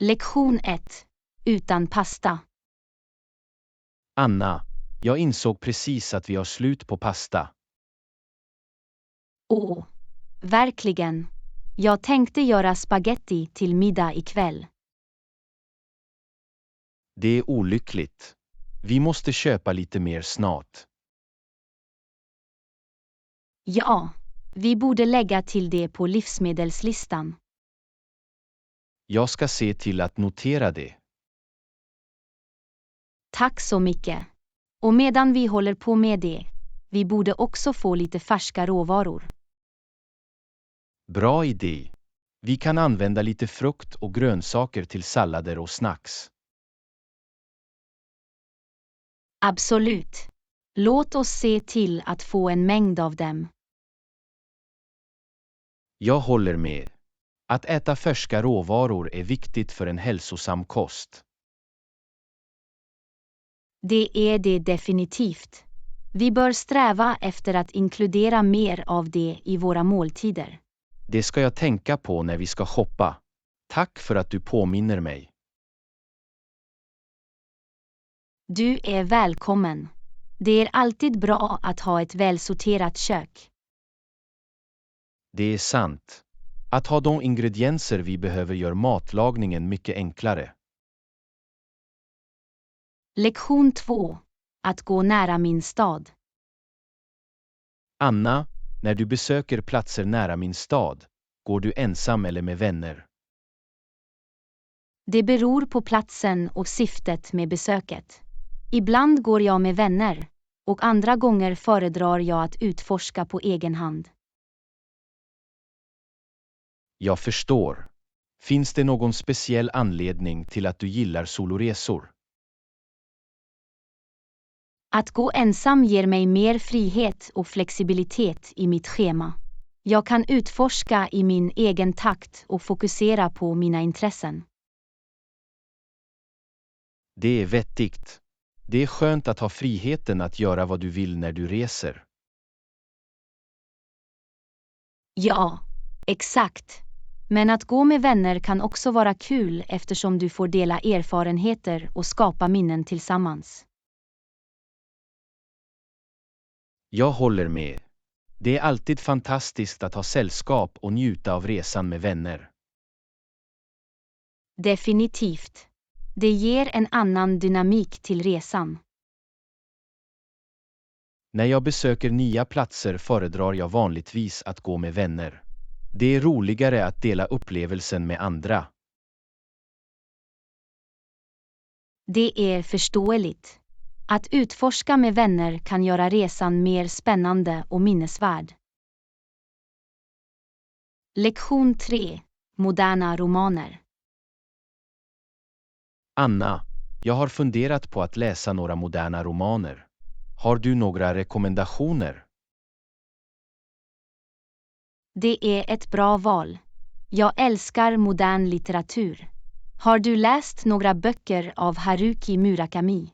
Lektion 1. Utan pasta. Anna, jag insåg precis att vi har slut på pasta. Åh, verkligen. Jag tänkte göra spaghetti till middag ikväll. Det är olyckligt. Vi måste köpa lite mer snart. Ja, vi borde lägga till det på livsmedelslistan. Jag ska se till att notera det. Tack så mycket. Och medan vi håller på med det, vi borde också få lite färska råvaror. Bra idé. Vi kan använda lite frukt och grönsaker till sallader och snacks. Absolut. Låt oss se till att få en mängd av dem. Jag håller med. Att äta färska råvaror är viktigt för en hälsosam kost. Det är det definitivt. Vi bör sträva efter att inkludera mer av det i våra måltider. Det ska jag tänka på när vi ska shoppa. Tack för att du påminner mig. Du är välkommen. Det är alltid bra att ha ett välsorterat kök. Det är sant. Att ha de ingredienser vi behöver gör matlagningen mycket enklare. Lektion 2. Att gå nära min stad. Anna, när du besöker platser nära min stad, går du ensam eller med vänner? Det beror på platsen och syftet med besöket. Ibland går jag med vänner, och andra gånger föredrar jag att utforska på egen hand. Jag förstår. Finns det någon speciell anledning till att du gillar soloresor? Att gå ensam ger mig mer frihet och flexibilitet i mitt schema. Jag kan utforska i min egen takt och fokusera på mina intressen. Det är vettigt. Det är skönt att ha friheten att göra vad du vill när du reser. Ja, exakt. Men att gå med vänner kan också vara kul eftersom du får dela erfarenheter och skapa minnen tillsammans. Jag håller med. Det är alltid fantastiskt att ha sällskap och njuta av resan med vänner. Definitivt. Det ger en annan dynamik till resan. När jag besöker nya platser föredrar jag vanligtvis att gå med vänner. Det är roligare att dela upplevelsen med andra. Det är förståeligt. Att utforska med vänner kan göra resan mer spännande och minnesvärd. Lektion 3. Moderna romaner. Anna, jag har funderat på att läsa några moderna romaner. Har du några rekommendationer? Det är ett bra val. Jag älskar modern litteratur. Har du läst några böcker av Haruki Murakami?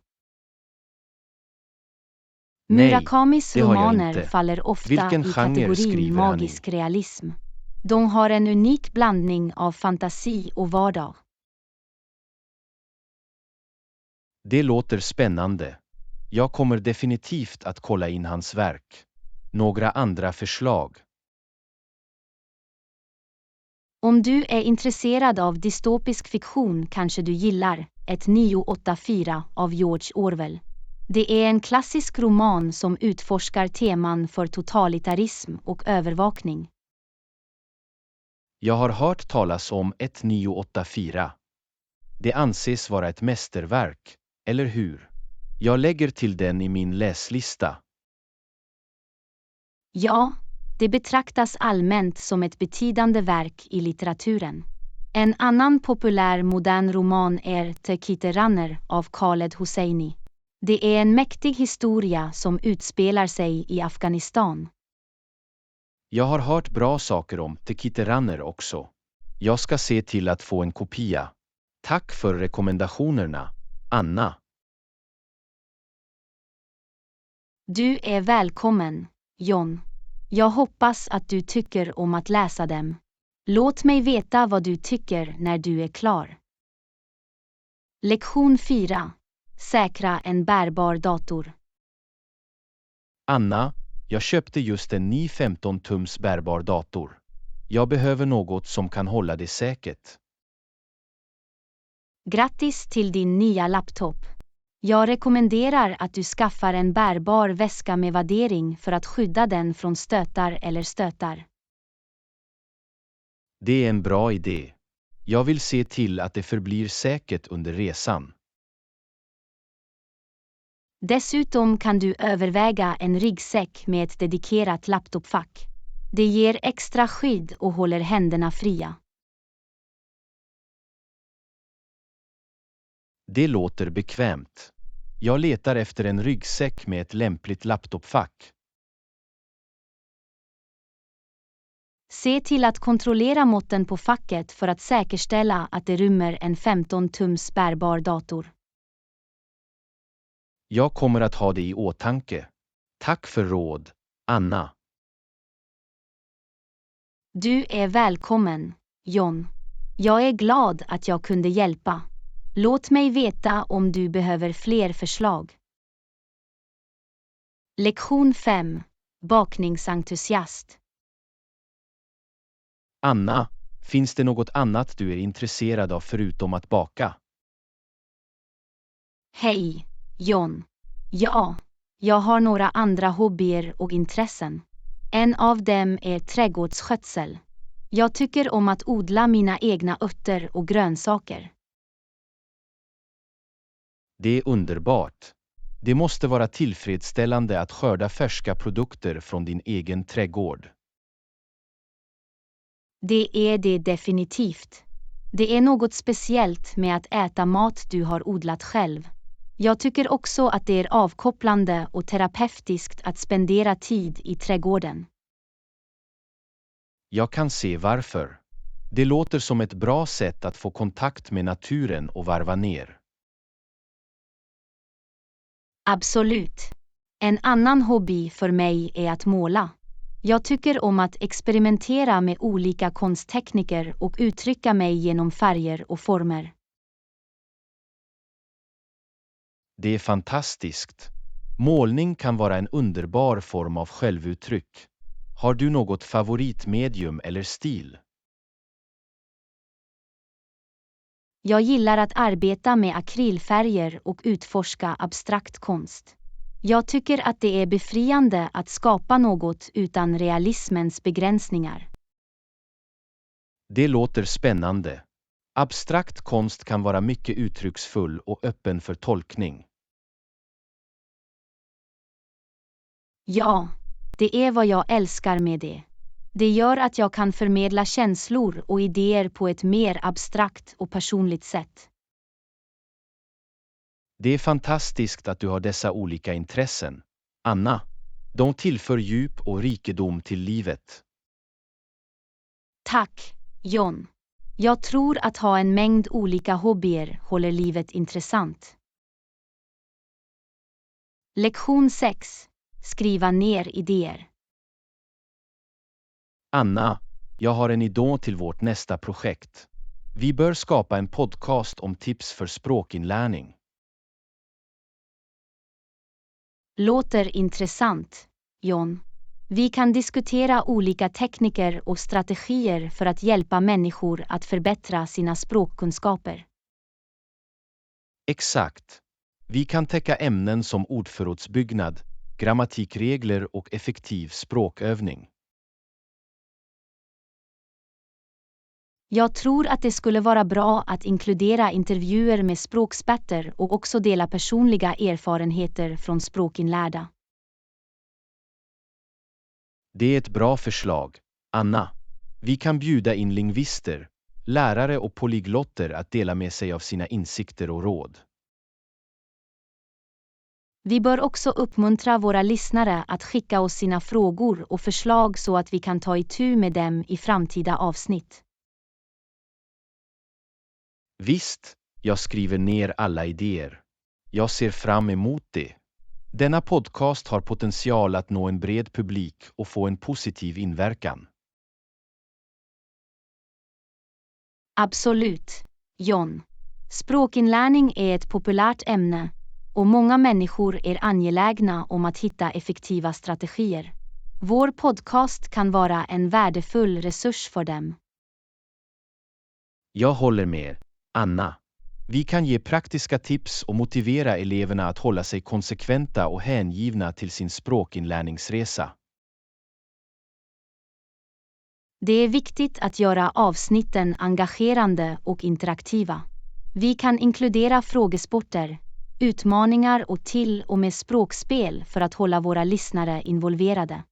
Nej, Murakamis det har jag romaner inte. faller ofta Vilken i genre kategorin skriver han i? magisk realism. De har en unik blandning av fantasi och vardag. Det låter spännande. Jag kommer definitivt att kolla in hans verk. Några andra förslag? Om du är intresserad av dystopisk fiktion kanske du gillar 1984 av George Orwell. Det är en klassisk roman som utforskar teman för totalitarism och övervakning. Jag har hört talas om 1984. Det anses vara ett mästerverk, eller hur? Jag lägger till den i min läslista. Ja, det betraktas allmänt som ett betydande verk i litteraturen. En annan populär modern roman är Te Kiteraner av Khaled Hosseini. Det är en mäktig historia som utspelar sig i Afghanistan. Jag har hört bra saker om Te Kiteraner också. Jag ska se till att få en kopia. Tack för rekommendationerna, Anna. Du är välkommen, John. Jag hoppas att du tycker om att läsa dem. Låt mig veta vad du tycker när du är klar. Lektion 4. Säkra en bärbar dator. Anna, jag köpte just en ny 15-tums bärbar dator. Jag behöver något som kan hålla det säkert. Grattis till din nya laptop. Jag rekommenderar att du skaffar en bärbar väska med vaddering för att skydda den från stötar eller stötar. Det är en bra idé. Jag vill se till att det förblir säkert under resan. Dessutom kan du överväga en ryggsäck med ett dedikerat laptopfack. Det ger extra skydd och håller händerna fria. Det låter bekvämt. Jag letar efter en ryggsäck med ett lämpligt laptopfack. Se till att kontrollera måtten på facket för att säkerställa att det rymmer en 15-tums bärbar dator. Jag kommer att ha det i åtanke. Tack för råd, Anna. Du är välkommen, John. Jag är glad att jag kunde hjälpa. Låt mig veta om du behöver fler förslag. Lektion 5. Bakningsentusiast. Anna, finns det något annat du är intresserad av förutom att baka? Hej, John. Ja, jag har några andra hobbyer och intressen. En av dem är trädgårdsskötsel. Jag tycker om att odla mina egna örter och grönsaker. Det är underbart. Det måste vara tillfredsställande att skörda färska produkter från din egen trädgård. Det är det definitivt. Det är något speciellt med att äta mat du har odlat själv. Jag tycker också att det är avkopplande och terapeutiskt att spendera tid i trädgården. Jag kan se varför. Det låter som ett bra sätt att få kontakt med naturen och varva ner. Absolut. En annan hobby för mig är att måla. Jag tycker om att experimentera med olika konsttekniker och uttrycka mig genom färger och former. Det är fantastiskt. Målning kan vara en underbar form av självuttryck. Har du något favoritmedium eller stil? Jag gillar att arbeta med akrylfärger och utforska abstrakt konst. Jag tycker att det är befriande att skapa något utan realismens begränsningar. Det låter spännande. Abstrakt konst kan vara mycket uttrycksfull och öppen för tolkning. Ja, det är vad jag älskar med det. Det gör att jag kan förmedla känslor och idéer på ett mer abstrakt och personligt sätt. Det är fantastiskt att du har dessa olika intressen, Anna. De tillför djup och rikedom till livet. Tack, John. Jag tror att ha en mängd olika hobbyer håller livet intressant. Lektion 6. Skriva ner idéer. Anna, jag har en idé till vårt nästa projekt. Vi bör skapa en podcast om tips för språkinlärning. Låter intressant, John. Vi kan diskutera olika tekniker och strategier för att hjälpa människor att förbättra sina språkkunskaper. Exakt. Vi kan täcka ämnen som ordförrådsbyggnad, grammatikregler och effektiv språkövning. Jag tror att det skulle vara bra att inkludera intervjuer med språkexperter och också dela personliga erfarenheter från språkinlärda. Det är ett bra förslag, Anna. Vi kan bjuda in lingvister, lärare och polyglotter att dela med sig av sina insikter och råd. Vi bör också uppmuntra våra lyssnare att skicka oss sina frågor och förslag så att vi kan ta itu med dem i framtida avsnitt. Visst, jag skriver ner alla idéer. Jag ser fram emot det. Denna podcast har potential att nå en bred publik och få en positiv inverkan. Absolut, John. Språkinlärning är ett populärt ämne och många människor är angelägna om att hitta effektiva strategier. Vår podcast kan vara en värdefull resurs för dem. Jag håller med, Anna. Vi kan ge praktiska tips och motivera eleverna att hålla sig konsekventa och hängivna till sin språkinlärningsresa. Det är viktigt att göra avsnitten engagerande och interaktiva. Vi kan inkludera frågesporter, utmaningar och till och med språkspel för att hålla våra lyssnare involverade.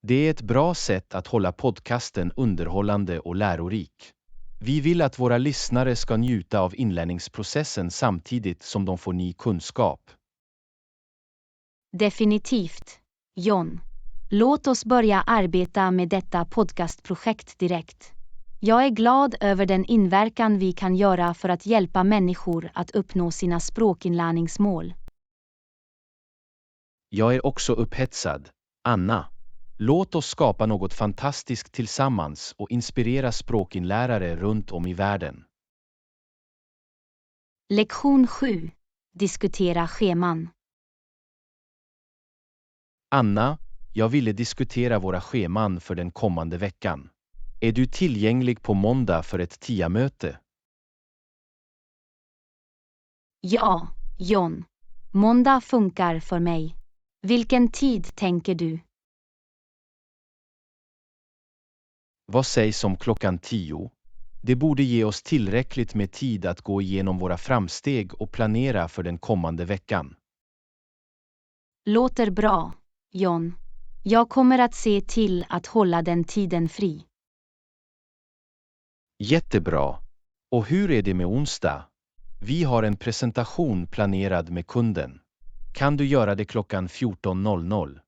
Det är ett bra sätt att hålla podcasten underhållande och lärorik. Vi vill att våra lyssnare ska njuta av inlärningsprocessen samtidigt som de får ny kunskap. Definitivt, John. Låt oss börja arbeta med detta podcastprojekt direkt. Jag är glad över den inverkan vi kan göra för att hjälpa människor att uppnå sina språkinlärningsmål. Jag är också upphetsad, Anna. Låt oss skapa något fantastiskt tillsammans och inspirera språkinlärare runt om i världen. Lektion 7. Diskutera scheman. Anna, jag ville diskutera våra scheman för den kommande veckan. Är du tillgänglig på måndag för ett TIA-möte? Ja, John. Måndag funkar för mig. Vilken tid tänker du? Vad sägs om klockan 10? Det borde ge oss tillräckligt med tid att gå igenom våra framsteg och planera för den kommande veckan. Låter bra, John. Jag kommer att se till att hålla den tiden fri. Jättebra. Och hur är det med onsdag? Vi har en presentation planerad med kunden. Kan du göra det klockan 14:00?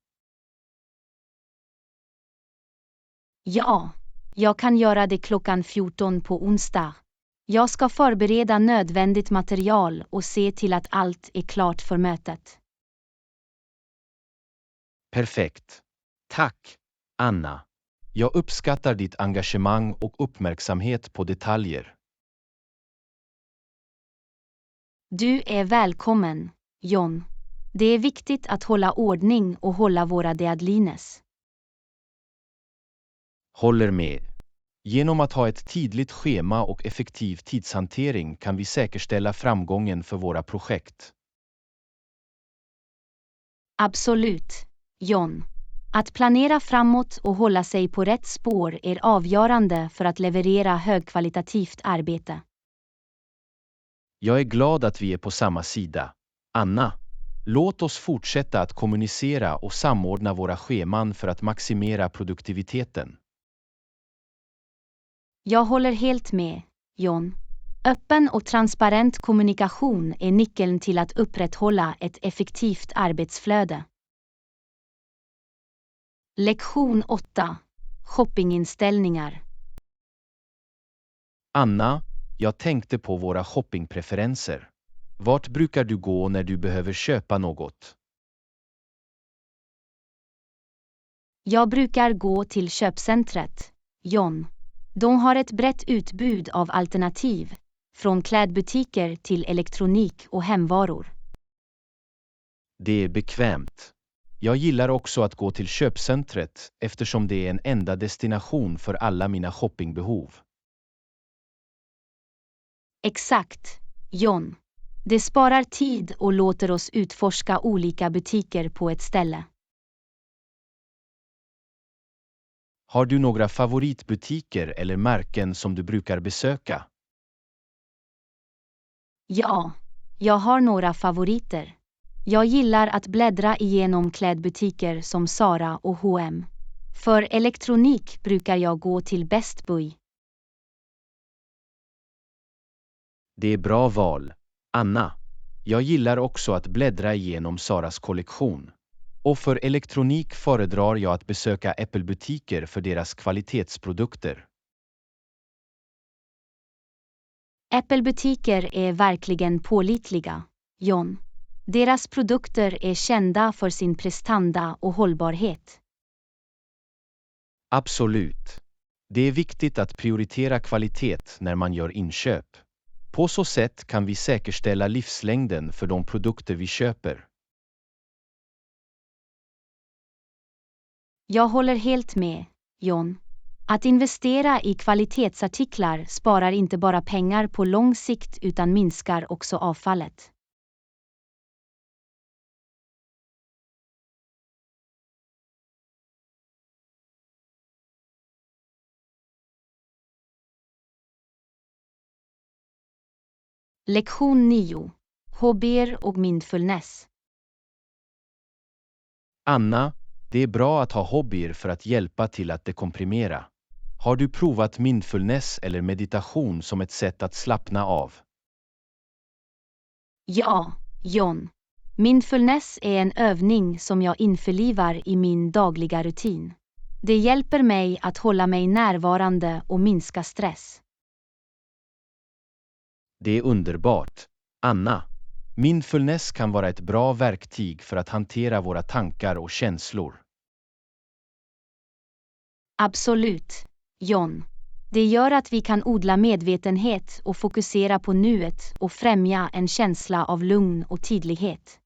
Ja, jag kan göra det klockan 14 på onsdag. Jag ska förbereda nödvändigt material och se till att allt är klart för mötet. Perfekt. Tack, Anna. Jag uppskattar ditt engagemang och uppmärksamhet på detaljer. Du är välkommen, John. Det är viktigt att hålla ordning och hålla våra deadlines. Håller med. Genom att ha ett tydligt schema och effektiv tidshantering kan vi säkerställa framgången för våra projekt. Absolut, John. Att planera framåt och hålla sig på rätt spår är avgörande för att leverera högkvalitativt arbete. Jag är glad att vi är på samma sida. Anna, låt oss fortsätta att kommunicera och samordna våra scheman för att maximera produktiviteten. Jag håller helt med, John. Öppen och transparent kommunikation är nyckeln till att upprätthålla ett effektivt arbetsflöde. Lektion 8. Shoppinginställningar. Anna, jag tänkte på våra shoppingpreferenser. Vart brukar du gå när du behöver köpa något? Jag brukar gå till köpcentret, John. De har ett brett utbud av alternativ, från klädbutiker till elektronik och hemvaror. Det är bekvämt. Jag gillar också att gå till köpcentret eftersom det är en enda destination för alla mina shoppingbehov. Exakt, John. Det sparar tid och låter oss utforska olika butiker på ett ställe. Har du några favoritbutiker eller märken som du brukar besöka? Ja, jag har några favoriter. Jag gillar att bläddra igenom klädbutiker som Zara och H&M. För elektronik brukar jag gå till Best Buy. Det är bra val, Anna. Jag gillar också att bläddra igenom Zaras kollektion. Och för elektronik föredrar jag att besöka Apple-butiker för deras kvalitetsprodukter. Apple-butiker är verkligen pålitliga, John. Deras produkter är kända för sin prestanda och hållbarhet. Absolut. Det är viktigt att prioritera kvalitet när man gör inköp. På så sätt kan vi säkerställa livslängden för de produkter vi köper. Jag håller helt med, John. Att investera i kvalitetsartiklar sparar inte bara pengar på lång sikt utan minskar också avfallet. Lektion 9. Hobbyer och mindfulness. Anna, det är bra att ha hobbyer för att hjälpa till att dekomprimera. Har du provat mindfulness eller meditation som ett sätt att slappna av? Ja, John. Mindfulness är en övning som jag införlivar i min dagliga rutin. Det hjälper mig att hålla mig närvarande och minska stress. Det är underbart. Anna, mindfulness kan vara ett bra verktyg för att hantera våra tankar och känslor. Absolut, John. Det gör att vi kan odla medvetenhet och fokusera på nuet och främja en känsla av lugn och tydlighet.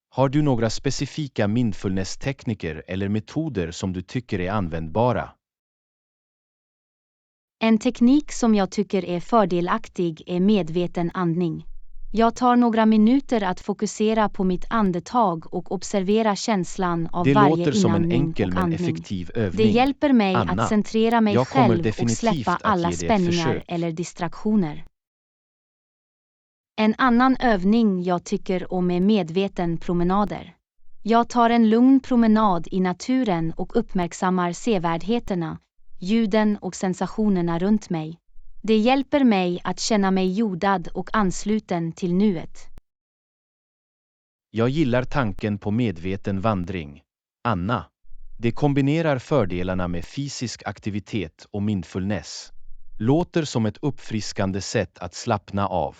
Har du några specifika mindfulness-tekniker eller metoder som du tycker är användbara? En teknik som jag tycker är fördelaktig är medveten andning. Jag tar några minuter att fokusera på mitt andetag och observera känslan av Det varje låter som en inandning enkel och men andning. effektiv övning. Det hjälper mig Anna, att centrera mig jag kommer själv och definitivt släppa att alla ge det ett spänningar försök. eller distraktioner. En annan övning jag tycker om är medveten promenader. Jag tar en lugn promenad i naturen och uppmärksammar sevärdheterna, ljuden och sensationerna runt mig. Det hjälper mig att känna mig jordad och ansluten till nuet. Jag gillar tanken på medveten vandring. Anna, det kombinerar fördelarna med fysisk aktivitet och mindfulness. Låter som ett uppfriskande sätt att slappna av.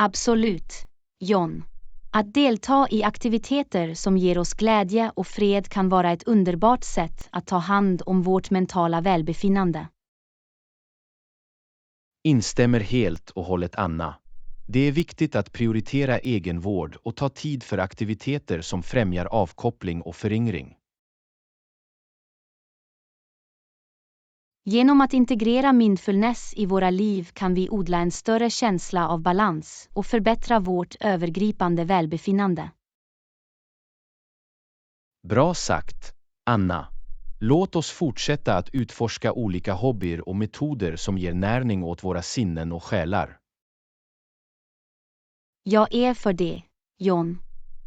Absolut, John. Att delta i aktiviteter som ger oss glädje och fred kan vara ett underbart sätt att ta hand om vårt mentala välbefinnande. Instämmer helt och hållet, Anna. Det är viktigt att prioritera egenvård och ta tid för aktiviteter som främjar avkoppling och föryngring. Genom att integrera mindfulness i våra liv kan vi odla en större känsla av balans och förbättra vårt övergripande välbefinnande. Bra sagt, Anna. Låt oss fortsätta att utforska olika hobbyer och metoder som ger näring åt våra sinnen och själar. Jag är för det, John.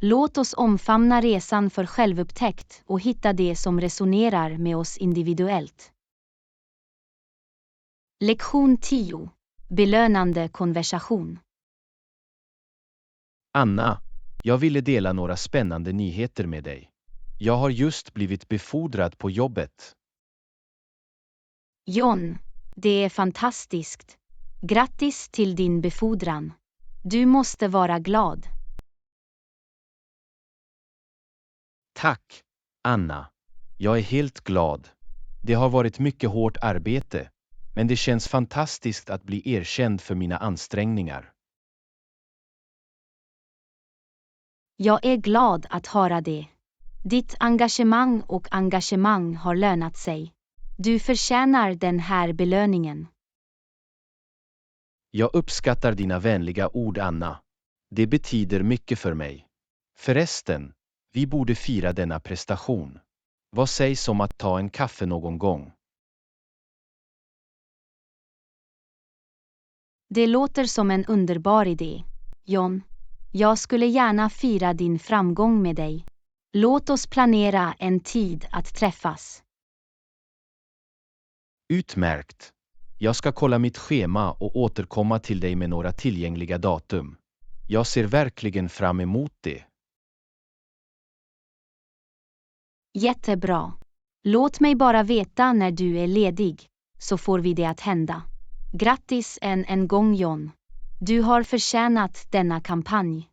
Låt oss omfamna resan för självupptäckt och hitta det som resonerar med oss individuellt. Lektion 10. Belönande konversation. Anna, jag ville dela några spännande nyheter med dig. Jag har just blivit befordrad på jobbet. John, det är fantastiskt. Grattis till din befordran. Du måste vara glad. Tack, Anna. Jag är helt glad. Det har varit mycket hårt arbete, men det känns fantastiskt att bli erkänd för mina ansträngningar. Jag är glad att höra det. Ditt engagemang har lönat sig. Du förtjänar den här belöningen. Jag uppskattar dina vänliga ord, Anna. Det betyder mycket för mig. Förresten, vi borde fira denna prestation. Vad sägs om att ta en kaffe någon gång? Det låter som en underbar idé, John. Jag skulle gärna fira din framgång med dig. Låt oss planera en tid att träffas. Utmärkt. Jag ska kolla mitt schema och återkomma till dig med några tillgängliga datum. Jag ser verkligen fram emot det. Jättebra. Låt mig bara veta när du är ledig, så får vi det att hända. Grattis än en gång, John. Du har förtjänat denna kampanj.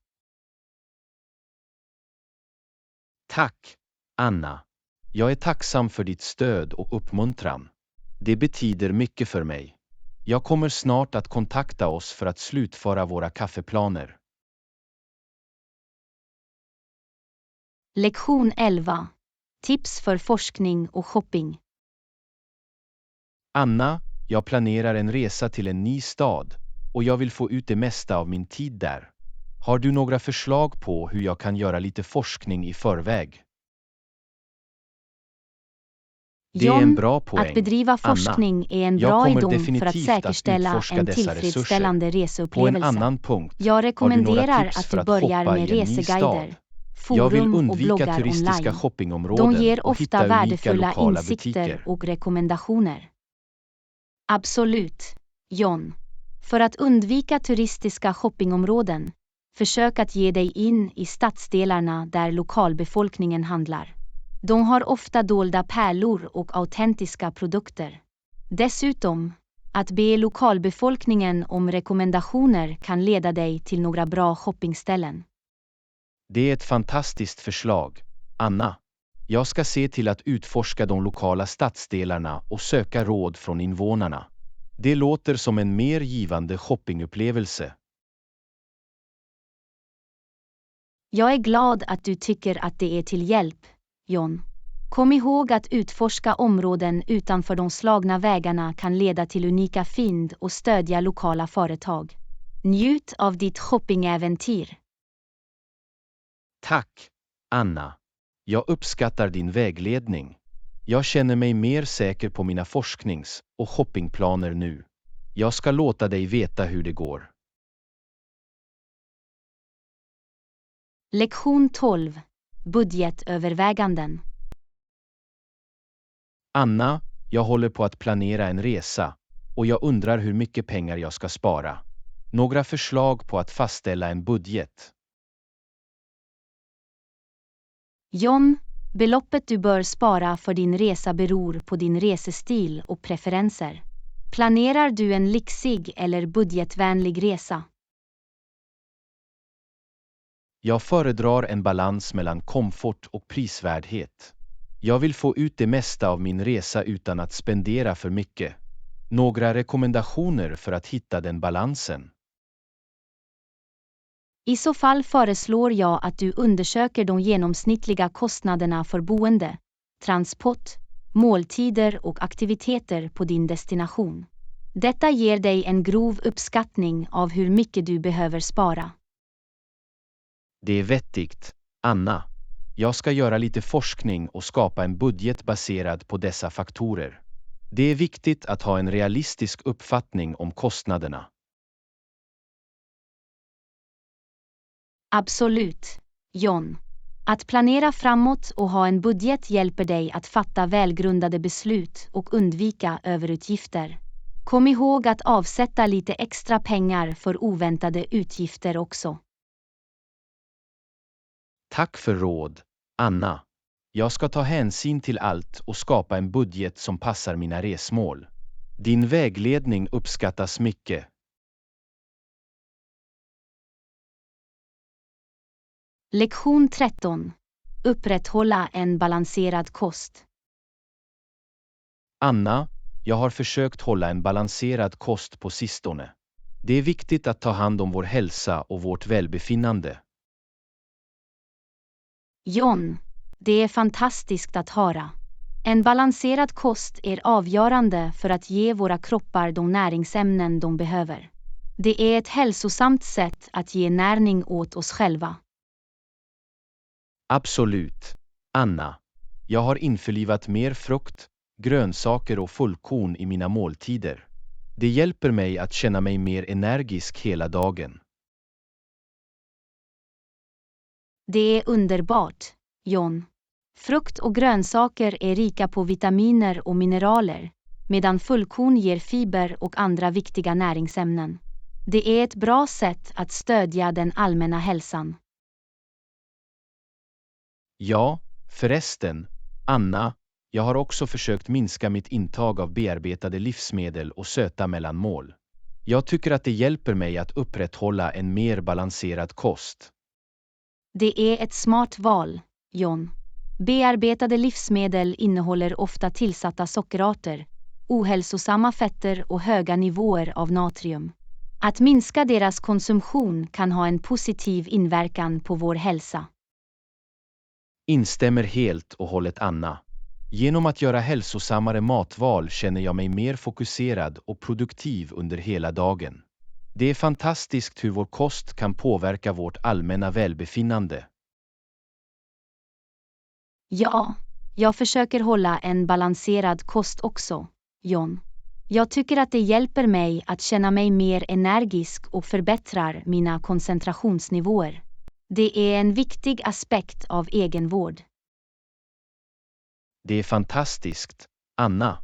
Tack, Anna. Jag är tacksam för ditt stöd och uppmuntran. Det betyder mycket för mig. Jag kommer snart att kontakta oss för att slutföra våra kaffeplaner. Lektion 11. Tips för forskning och shopping. Anna, jag planerar en resa till en ny stad och jag vill få ut det mesta av min tid där. Har du några förslag på hur jag kan göra lite forskning i förväg? Det är en bra poäng. Att bedriva forskning är en bra idé för att säkerställa en tillfredsställande reseupplevelse. På en annan punkt, jag rekommenderar tips att för du att börjar shoppa med i en ny reseguider, Jag vill forum och undvika bloggar turistiska online. shoppingområden De ger och hitta ofta unika värdefulla lokala insikter butiker. och rekommendationer. Absolut, John. För att undvika turistiska shoppingområden, försök att ge dig in i stadsdelarna där lokalbefolkningen handlar. De har ofta dolda pärlor och autentiska produkter. Dessutom, att be lokalbefolkningen om rekommendationer kan leda dig till några bra shoppingställen. Det är ett fantastiskt förslag, Anna. Jag ska se till att utforska de lokala stadsdelarna och söka råd från invånarna. Det låter som en mer givande shoppingupplevelse. Jag är glad att du tycker att det är till hjälp, John. Kom ihåg att utforska områden utanför de slagna vägarna kan leda till unika fynd och stödja lokala företag. Njut av ditt shoppingäventyr. Tack, Anna. Jag uppskattar din vägledning. Jag känner mig mer säker på mina forsknings- och shoppingplaner nu. Jag ska låta dig veta hur det går. Lektion 12. Budgetöverväganden. Anna, jag håller på att planera en resa och jag undrar hur mycket pengar jag ska spara. Några förslag på att fastställa en budget? John, beloppet du bör spara för din resa beror på din resestil och preferenser. Planerar du en lyxig eller budgetvänlig resa? Jag föredrar en balans mellan komfort och prisvärdhet. Jag vill få ut det mesta av min resa utan att spendera för mycket. Några rekommendationer för att hitta den balansen? I så fall föreslår jag att du undersöker de genomsnittliga kostnaderna för boende, transport, måltider och aktiviteter på din destination. Detta ger dig en grov uppskattning av hur mycket du behöver spara. Det är vettigt, Anna. Jag ska göra lite forskning och skapa en budget baserad på dessa faktorer. Det är viktigt att ha en realistisk uppfattning om kostnaderna. Absolut, John. Att planera framåt och ha en budget hjälper dig att fatta välgrundade beslut och undvika överutgifter. Kom ihåg att avsätta lite extra pengar för oväntade utgifter också. Tack för råd, Anna. Jag ska ta hänsyn till allt och skapa en budget som passar mina resmål. Din vägledning uppskattas mycket. Lektion 13. Upprätthålla en balanserad kost. Anna, jag har försökt hålla en balanserad kost på sistone. Det är viktigt att ta hand om vår hälsa och vårt välbefinnande. John, det är fantastiskt att höra. En balanserad kost är avgörande för att ge våra kroppar de näringsämnen de behöver. Det är ett hälsosamt sätt att ge näring åt oss själva. Absolut, Anna. Jag har införlivat mer frukt, grönsaker och fullkorn i mina måltider. Det hjälper mig att känna mig mer energisk hela dagen. Det är underbart, John. Frukt och grönsaker är rika på vitaminer och mineraler, medan fullkorn ger fiber och andra viktiga näringsämnen. Det är ett bra sätt att stödja den allmänna hälsan. Ja, förresten, Anna, jag har också försökt minska mitt intag av bearbetade livsmedel och söta mellanmål. Jag tycker att det hjälper mig att upprätthålla en mer balanserad kost. Det är ett smart val, John. Bearbetade livsmedel innehåller ofta tillsatta sockerarter, ohälsosamma fetter och höga nivåer av natrium. Att minska deras konsumtion kan ha en positiv inverkan på vår hälsa. Instämmer helt och hållet, Anna. Genom att göra hälsosammare matval känner jag mig mer fokuserad och produktiv under hela dagen. Det är fantastiskt hur vår kost kan påverka vårt allmänna välbefinnande. Ja, jag försöker hålla en balanserad kost också, John. Jag tycker att det hjälper mig att känna mig mer energisk och förbättrar mina koncentrationsnivåer. Det är en viktig aspekt av egenvård. Det är fantastiskt, Anna.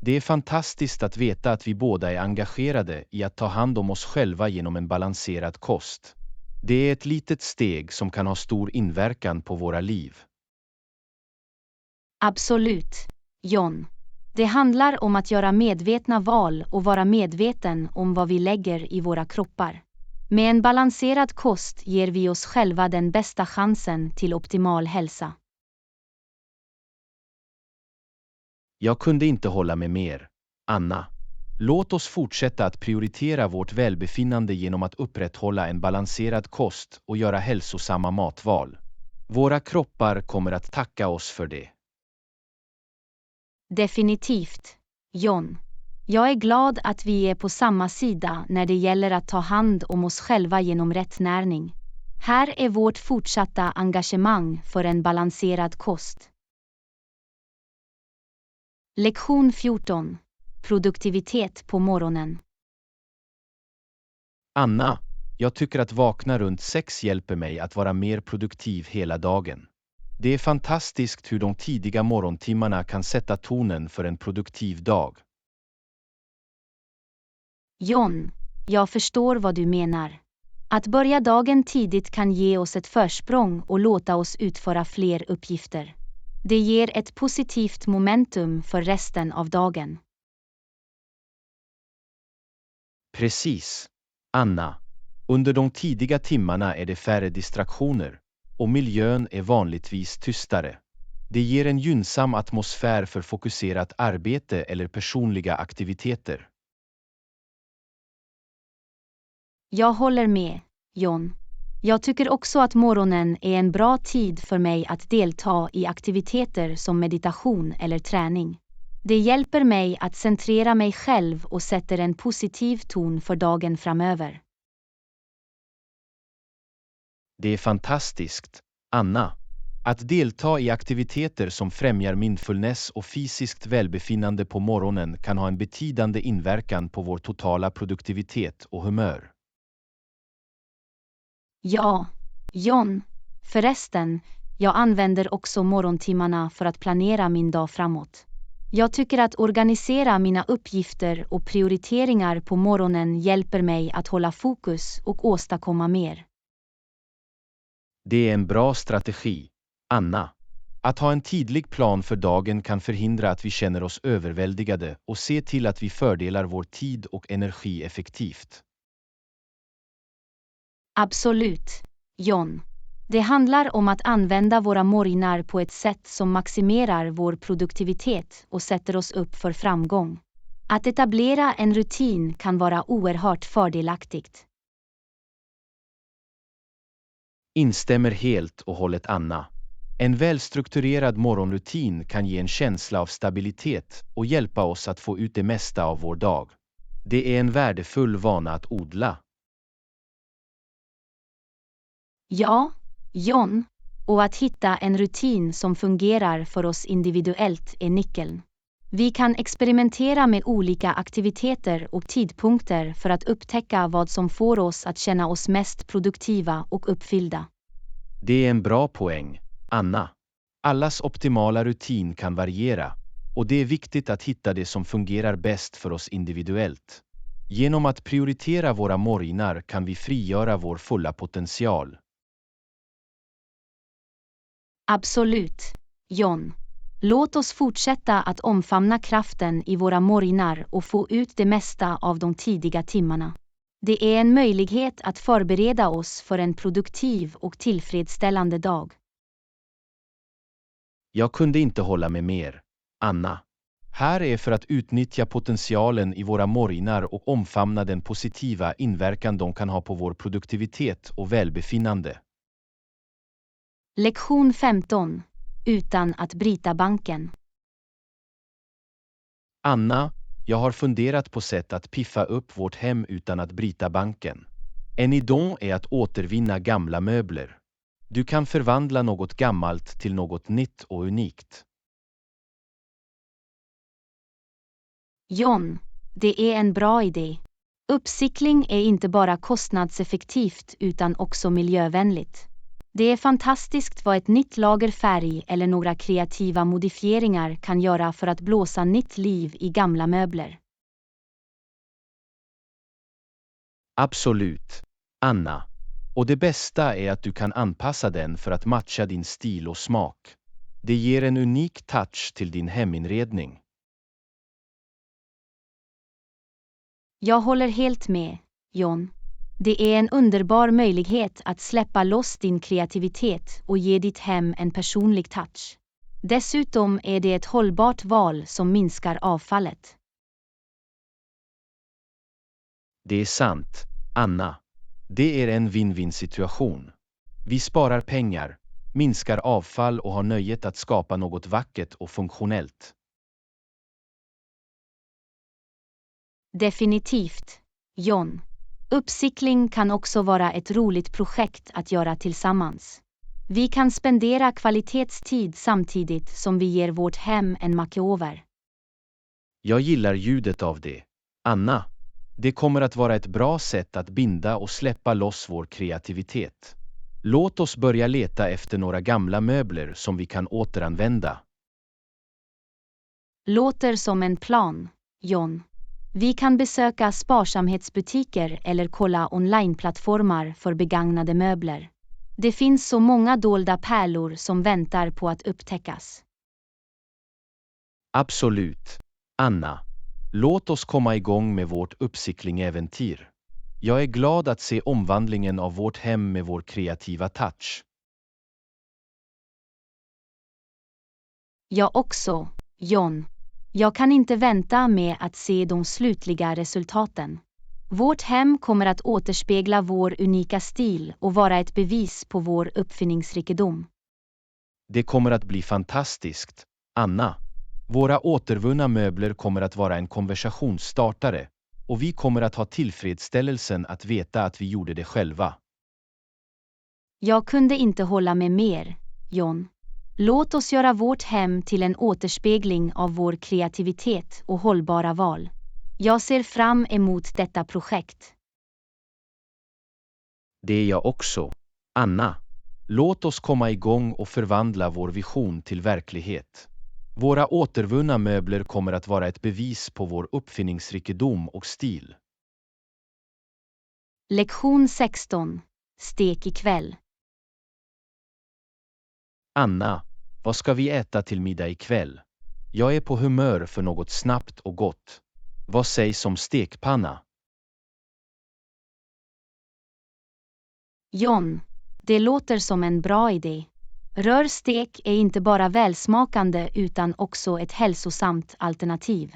Det är fantastiskt att veta att vi båda är engagerade i att ta hand om oss själva genom en balanserad kost. Det är ett litet steg som kan ha stor inverkan på våra liv. Absolut, John. Det handlar om att göra medvetna val och vara medveten om vad vi lägger i våra kroppar. Med en balanserad kost ger vi oss själva den bästa chansen till optimal hälsa. Jag kunde inte hålla med mer, Anna. Låt oss fortsätta att prioritera vårt välbefinnande genom att upprätthålla en balanserad kost och göra hälsosamma matval. Våra kroppar kommer att tacka oss för det. Definitivt, John. Jag är glad att vi är på samma sida när det gäller att ta hand om oss själva genom rätt näring. Här är vårt fortsatta engagemang för en balanserad kost. Lektion 14. Produktivitet på morgonen. Anna, jag tycker att vakna runt 6 hjälper mig att vara mer produktiv hela dagen. Det är fantastiskt hur de tidiga morgontimmarna kan sätta tonen för en produktiv dag. John, jag förstår vad du menar. Att börja dagen tidigt kan ge oss ett försprång och låta oss utföra fler uppgifter. Det ger ett positivt momentum för resten av dagen. Precis, Anna. Under de tidiga timmarna är det färre distraktioner och miljön är vanligtvis tystare. Det ger en gynnsam atmosfär för fokuserat arbete eller personliga aktiviteter. Jag håller med, John. Jag tycker också att morgonen är en bra tid för mig att delta i aktiviteter som meditation eller träning. Det hjälper mig att centrera mig själv och sätter en positiv ton för dagen framöver. Det är fantastiskt, Anna. Att delta i aktiviteter som främjar mindfulness och fysiskt välbefinnande på morgonen kan ha en betydande inverkan på vår totala produktivitet och humör. Ja, John. Förresten, jag använder också morgontimmarna för att planera min dag framåt. Jag tycker att organisera mina uppgifter och prioriteringar på morgonen hjälper mig att hålla fokus och åstadkomma mer. Det är en bra strategi, Anna. Att ha en tydlig plan för dagen kan förhindra att vi känner oss överväldigade och se till att vi fördelar vår tid och energi effektivt. Absolut, John. Det handlar om att använda våra morgnar på ett sätt som maximerar vår produktivitet och sätter oss upp för framgång. Att etablera en rutin kan vara oerhört fördelaktigt. Instämmer helt och hållet, Anna. En välstrukturerad morgonrutin kan ge en känsla av stabilitet och hjälpa oss att få ut det mesta av vår dag. Det är en värdefull vana att odla. Ja, John. Och att hitta en rutin som fungerar för oss individuellt är nyckeln. Vi kan experimentera med olika aktiviteter och tidpunkter för att upptäcka vad som får oss att känna oss mest produktiva och uppfyllda. Det är en bra poäng, Anna. Allas optimala rutin kan variera, och det är viktigt att hitta det som fungerar bäst för oss individuellt. Genom att prioritera våra morgnar kan vi frigöra vår fulla potential. Absolut, John. Låt oss fortsätta att omfamna kraften i våra morgnar och få ut det mesta av de tidiga timmarna. Det är en möjlighet att förbereda oss för en produktiv och tillfredsställande dag. Jag kunde inte hålla med mer, Anna. Här är för att utnyttja potentialen i våra morgnar och omfamna den positiva inverkan de kan ha på vår produktivitet och välbefinnande. Lektion 15. Utan att bryta banken. Anna, jag har funderat på sätt att piffa upp vårt hem utan att bryta banken. En idé är att återvinna gamla möbler. Du kan förvandla något gammalt till något nytt och unikt. John, det är en bra idé. Uppcykling är inte bara kostnadseffektivt utan också miljövänligt. Det är fantastiskt vad ett nytt lager färg eller några kreativa modifieringar kan göra för att blåsa nytt liv i gamla möbler. Absolut, Anna. Och det bästa är att du kan anpassa den för att matcha din stil och smak. Det ger en unik touch till din heminredning. Jag håller helt med, John. Det är en underbar möjlighet att släppa loss din kreativitet och ge ditt hem en personlig touch. Dessutom är det ett hållbart val som minskar avfallet. Det är sant, Anna. Det är en win-win situation. Vi sparar pengar, minskar avfall och har nöjet att skapa något vackert och funktionellt. Definitivt, John. Uppcykling kan också vara ett roligt projekt att göra tillsammans. Vi kan spendera kvalitetstid samtidigt som vi ger vårt hem en makeover. Jag gillar ljudet av det, Anna. Det kommer att vara ett bra sätt att binda och släppa loss vår kreativitet. Låt oss börja leta efter några gamla möbler som vi kan återanvända. Låter som en plan, John. Vi kan besöka sparsamhetsbutiker eller kolla onlineplattformar för begagnade möbler. Det finns så många dolda pärlor som väntar på att upptäckas. Absolut, Anna. Låt oss komma igång med vårt uppcykling-äventyr. Jag är glad att se omvandlingen av vårt hem med vår kreativa touch. Jag också, John. Jag kan inte vänta med att se de slutliga resultaten. Vårt hem kommer att återspegla vår unika stil och vara ett bevis på vår uppfinningsrikedom. Det kommer att bli fantastiskt, Anna. Våra återvunna möbler kommer att vara en konversationsstartare och vi kommer att ha tillfredsställelsen att veta att vi gjorde det själva. Jag kunde inte hålla med mer, John. Låt oss göra vårt hem till en återspegling av vår kreativitet och hållbara val. Jag ser fram emot detta projekt. Det är jag också, Anna. Låt oss komma igång och förvandla vår vision till verklighet. Våra återvunna möbler kommer att vara ett bevis på vår uppfinningsrikedom och stil. Lektion 16. Stek ikväll. Anna, vad ska vi äta till middag ikväll? Jag är på humör för något snabbt och gott. Vad sägs om stekpanna? John, det låter som en bra idé. Rörstek är inte bara välsmakande utan också ett hälsosamt alternativ.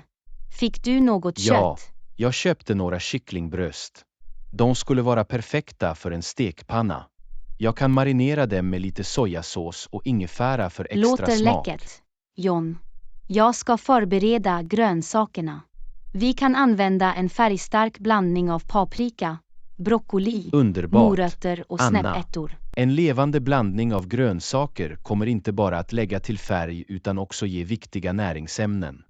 Fick du något Ja, kött? jag köpte några kycklingbröst. De skulle vara perfekta för en stekpanna. Jag kan marinera dem med lite sojasås och ingefära för extra Låter smak. läckert, John. Jag ska förbereda grönsakerna. Vi kan använda en färgstark blandning av paprika, broccoli, Underbart, morötter och Anna. snäppärtor. En levande blandning av grönsaker kommer inte bara att lägga till färg utan också ge viktiga näringsämnen.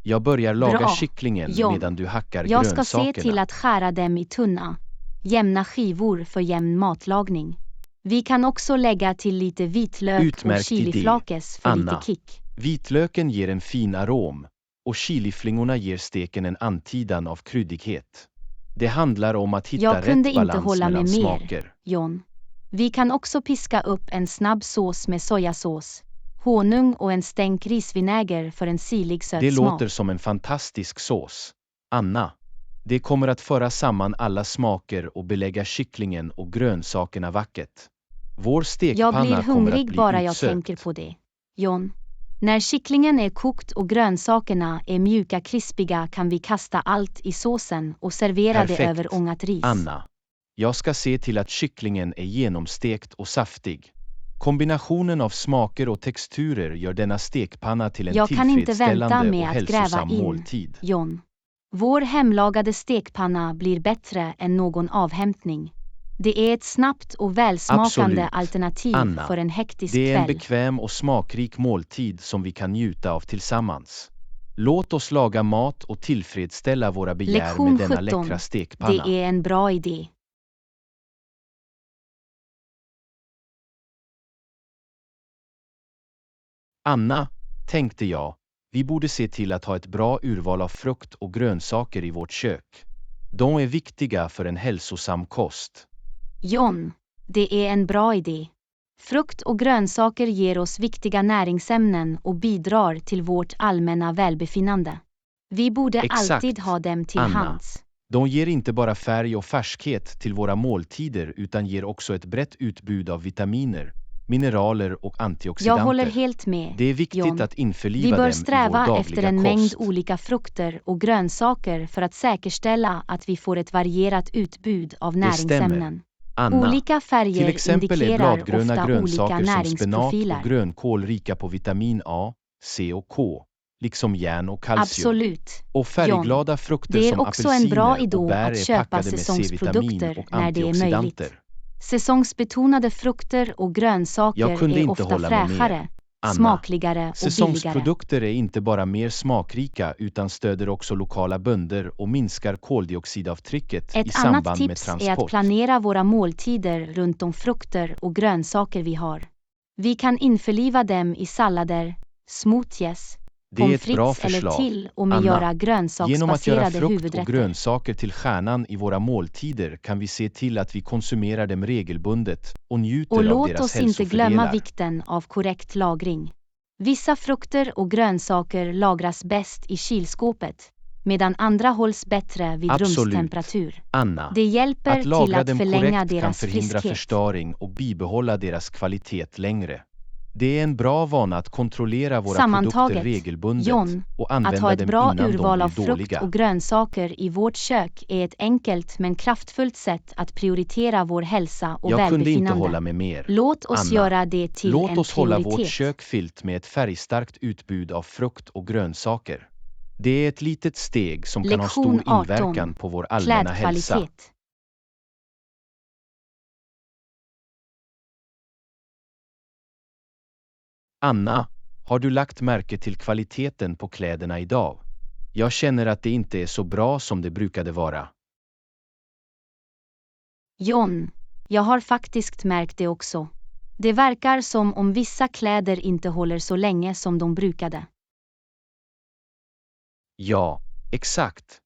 Jag börjar laga Bra, kycklingen John. medan du hackar Jag ska grönsakerna. se till att skära dem i tunna, jämna skivor för jämn matlagning. Vi kan också lägga till lite vitlök Utmärkt och chiliflakes för Anna. lite kick. Vitlöken ger en fin arom och chiliflingorna ger steken en antydan av kryddighet. Det handlar om att hitta Jag kunde rätt inte balans hålla mellan med mer, smaker. John. Vi kan också piska upp en snabb sås med sojasås, honung och en stänk risvinäger för en syrlig söt Det smak. låter som en fantastisk sås, Anna. Det kommer att föra samman alla smaker och belägga kycklingen och grönsakerna vackert. Vår Jag stekpanna blir kommer att hungrig bli bara jag utsökt. tänker på det, John. När kycklingen är kokt och grönsakerna är mjuka krispiga kan vi kasta allt i såsen och servera Perfekt, det över ångat ris. Anna. Jag ska se till att kycklingen är genomstekt och saftig. Kombinationen av smaker och texturer gör denna stekpanna till en Jag kan inte vänta tillfredsställande med och att gräva hälsosam in, måltid. John. Vår hemlagade stekpanna blir bättre än någon avhämtning. Det är ett snabbt och välsmakande Absolut, alternativ Anna. för en hektisk Det är en kväll. bekväm och smakrik måltid som vi kan njuta av tillsammans. Låt oss laga mat och tillfredsställa våra begär Lektion med denna 17. läckra stekpanna. Det är en bra idé. Anna, tänkte jag, vi borde se till att ha ett bra urval av frukt och grönsaker i vårt kök. De är viktiga för en hälsosam kost. John, det är en bra idé. Frukt och grönsaker ger oss viktiga näringsämnen och bidrar till vårt allmänna välbefinnande. Vi borde Exakt, alltid ha dem till Anna. hands. De ger inte bara färg och färskhet till våra måltider utan ger också ett brett utbud av vitaminer, mineraler och antioxidanter. Jag håller helt med, Det är viktigt John. att införliva Vi dem bör i vår sträva dagliga efter en kost. mängd olika frukter och grönsaker för att säkerställa att vi får ett varierat utbud av Det stämmer. näringsämnen. Anna, Olika färger till exempel är indikerar bladgröna ofta olika grönsaker som spenat näringsprofiler. och grönkål rika på vitamin A, C och K, liksom järn och kalcium. Absolut. Och färgglada frukter Det är som också en bra apelsiner idé och bär att är köpa packade med C-vitamin säsongsprodukter och när det är antioxidanter. möjligt. Säsongsbetonade frukter och grönsaker Jag kunde är inte ofta hålla med mer. fräschare, Anna, smakligare och billigare. säsongsprodukter är inte bara mer smakrika utan stöder också lokala bönder och minskar koldioxidavtrycket i Ett samband annat med tips transport. är att planera våra måltider runt de frukter och grönsaker vi har. Vi kan införliva dem i sallader, smoothies, Det är pommes ett bra frites eller förslag. till och med Anna, göra genom att göra grönsaksbaserade frukt och huvudrätter. grönsaker till stjärnan i våra måltider kan vi se till att vi konsumerar dem regelbundet och njuter Och av låt deras oss inte glömma hälsofördelar. vikten av korrekt lagring. Vissa frukter och grönsaker lagras bäst i kylskåpet, medan andra hålls bättre vid Absolut, rumstemperatur. Anna. Det hjälper Att lagra till att dem förlänga korrekt kan deras förhindra friskhet. förstöring och bibehålla deras kvalitet längre. Det är en bra vana att kontrollera våra Sammantaget, produkter regelbundet John, och att använda ha ett dem bra innan urval de av blir frukt dåliga. och grönsaker i vårt kök är ett enkelt men kraftfullt sätt att prioritera vår hälsa och Jag kunde inte välbefinnande. hålla med mer. Låt oss Anna, göra det till låt en oss hålla vårt prioritet. kök fyllt med ett färgstarkt utbud av frukt och grönsaker. Det är ett litet steg som kan ha Lektion stor inverkan 18. på vår allmänna hälsa. Klädkvalitet. Anna, har du lagt märke till kvaliteten på kläderna idag? Jag känner att det inte är så bra som det brukade vara. John, jag har faktiskt märkt det också. Det verkar som om vissa kläder inte håller så länge som de brukade. Ja, exakt.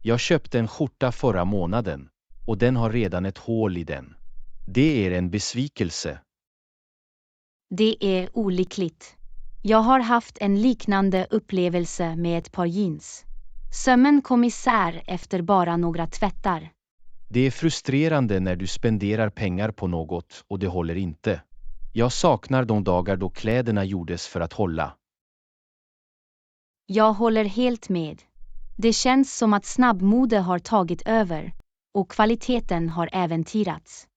Jag köpte en skjorta förra månaden och den har redan ett hål i den. Det är en besvikelse. Det är olyckligt. Jag har haft en liknande upplevelse med ett par jeans. Sömmen kom isär efter bara några tvättar. Det är frustrerande när du spenderar pengar på något och det håller inte. Jag saknar de dagar då kläderna gjordes för att hålla. Jag håller helt med. Det känns som att snabbmode har tagit över och kvaliteten har äventyrats.